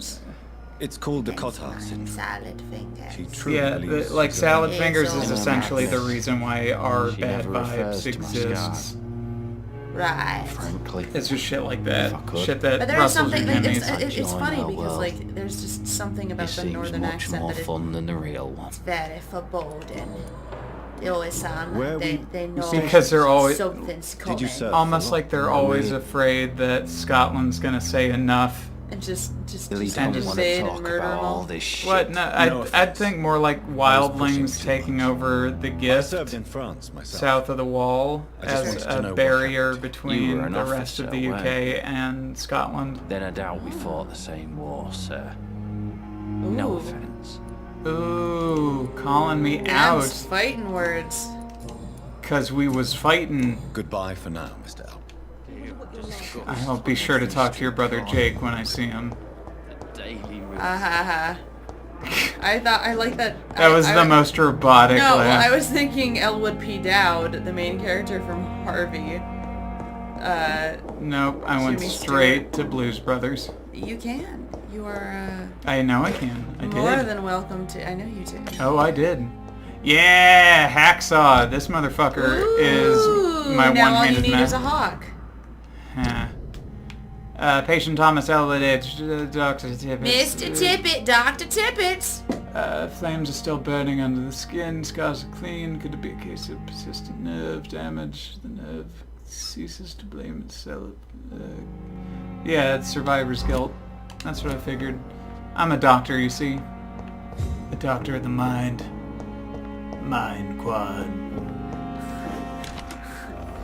It's called the Cotard syndrome. Salad fingers. She truly believes like she's salad alive. fingers is essentially the reason why our She bad never refers vibes to my exists. Right. Frankly, it's just shit like that. could. Shit that But there is rustles something. your Like, jimmies. it's funny Join her because world. like there's just something it about the seems northern much accent more that fun than the real one. it's very foreboding. They always sound Where like they know Because they're always something's coming. almost like they're always afraid that Scotland's gonna say enough. And just Really and don't want to invade and talk murder about them all all. this shit. What? No, I'd think more like wildlings taking over the I gift served in France myself. south of the wall I just as wanted to know a what barrier happened. You between were an the rest of the officer, UK and Scotland. Then I doubt we fought the same war, sir. No Ooh. offense. Ooh, calling me Them's out fighting words. because we was fighting. Goodbye for now, Mr. L. I'll be sure to talk to your brother Jake when I see him. I like that. That was the most robotic No, laugh. I was thinking Elwood P. Dowd, the main character from Harvey. Nope, I went Jimmy straight to Blues Brothers. You can. You are I know I can. I more did. than welcome to. I know you did. Oh, I did. Yeah, Hacksaw. This motherfucker is my now all you one-handed need man. is a hawk. Patient Thomas Elwood, Dr. Tippett. Mr. Tippett, Dr. Tippett. Flames are still burning under the skin. Scars are clean. Could it be a case of persistent nerve damage? The nerve ceases to blame itself. Yeah, it's survivor's guilt. That's what I figured. I'm a doctor, you see. A doctor of the mind. Mind quad.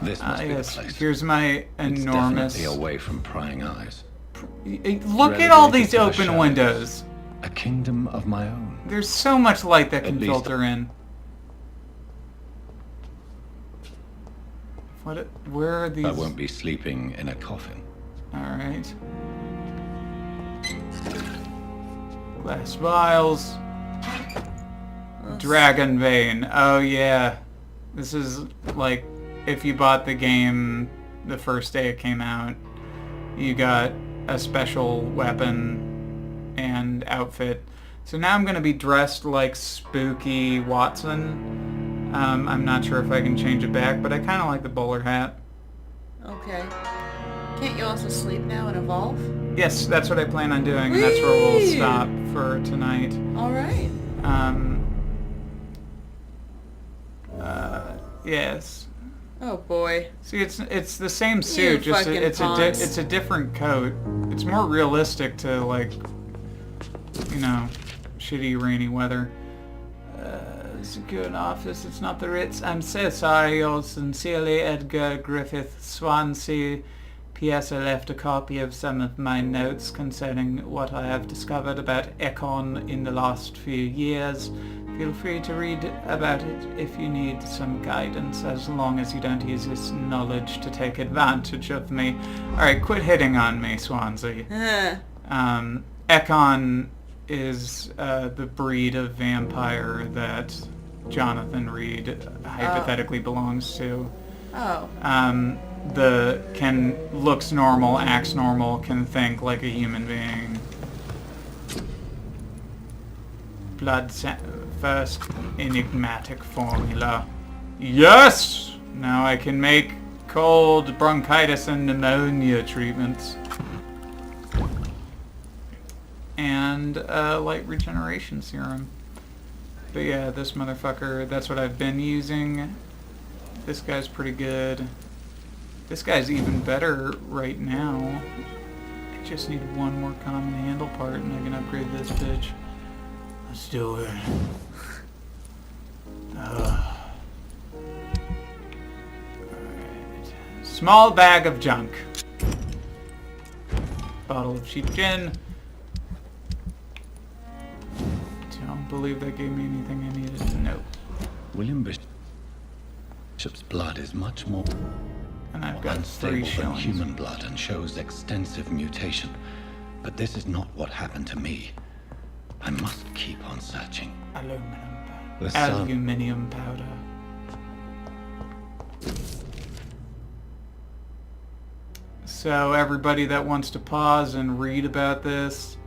This must be Yes, the place. here's my It's enormous... definitely away from prying eyes. Look at all these Relegated to the open shadows. windows. A kingdom of my own. There's so much light that can At least- filter in. Where are these? I won't be sleeping in a coffin. Alright. Glass vials. Dragon Vein. Oh yeah. This is like if you bought the game the first day it came out, you got a special weapon and outfit. So now I'm gonna be dressed like Spooky Watson. I'm not sure if I can change it back, but I kinda like the bowler hat. Okay. Can't you also sleep now and evolve? Yes, that's what I plan on doing, and that's where we'll Whee! stop for tonight. Alright. Yes. Oh boy. See, it's the same suit, just fucking it's pawns. it's a different coat. It's more realistic to like, you know, shitty rainy weather. Secure an office. It's not the Ritz. I'm so sorry. Yours sincerely, Edgar Griffith Swansea. P.S. I left a copy of some of my notes concerning what I have discovered about Econ in the last few years. Feel free to read about it if you need some guidance, as long as you don't use this knowledge to take advantage of me. Alright, quit hitting on me, Swansea. Econ is the breed of vampire that Jonathan Reed hypothetically belongs to. Oh. Looks normal, acts normal, can think like a human being. First enigmatic formula. Yes! Now I can make cold bronchitis and pneumonia treatments. And light regeneration serum. But yeah, this motherfucker, that's what I've been using. This guy's pretty good. This guy's even better right now. I just need one more common handle part and I can upgrade this bitch. Let's do it. Small bag of junk. Bottle of cheap gin. Don't believe they gave me anything I needed. Nope. William Bishop's blood is much more And I've got 3 unstable than shillings. human blood and shows extensive mutation. But this is not what happened to me. I must keep on searching. Aluminum. The sun. Aluminium powder. So everybody that wants to pause and read about this,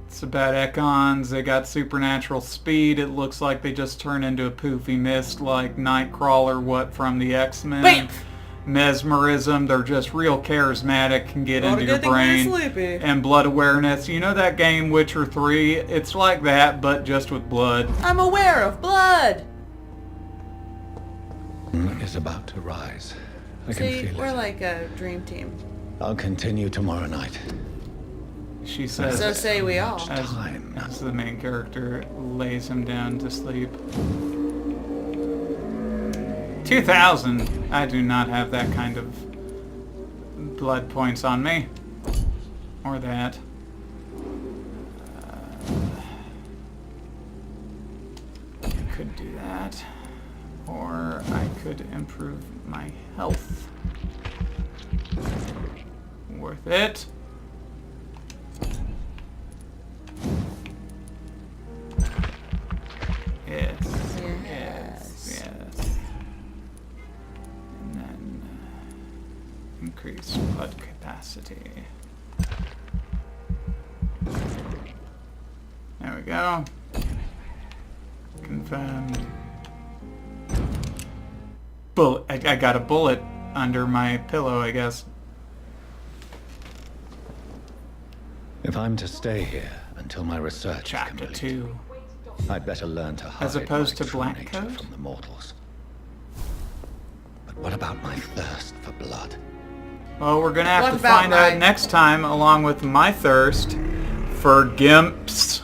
it's about Ekons. They got supernatural speed. It looks like they just turn into a poofy mist like Nightcrawler, from the X-Men. Bam! Mesmerism. They're just real charismatic, can get into your brain. And blood awareness. You know that game Witcher 3? It's like that, but just with blood. I'm aware of blood. Is about to rise. I can See, feel we're it. like a dream team. I'll continue tomorrow night. She says, So say we all. as the main character lays him down to sleep. 2,000. I do not have that kind of blood points on me. Or that. Could do that. Or I could improve my health. Worth it. Yes. Yes. And then increase blood capacity. There we go. Confirmed. Bullet. I got a bullet under my pillow, I guess. If I'm to stay here until my research Chapter is complete, 2. I'd better learn to hide As opposed my to true Black nature Coat? from the mortals. But what about my thirst for blood? Well, we're gonna have What to about find out my- next time, along with my thirst for gimps.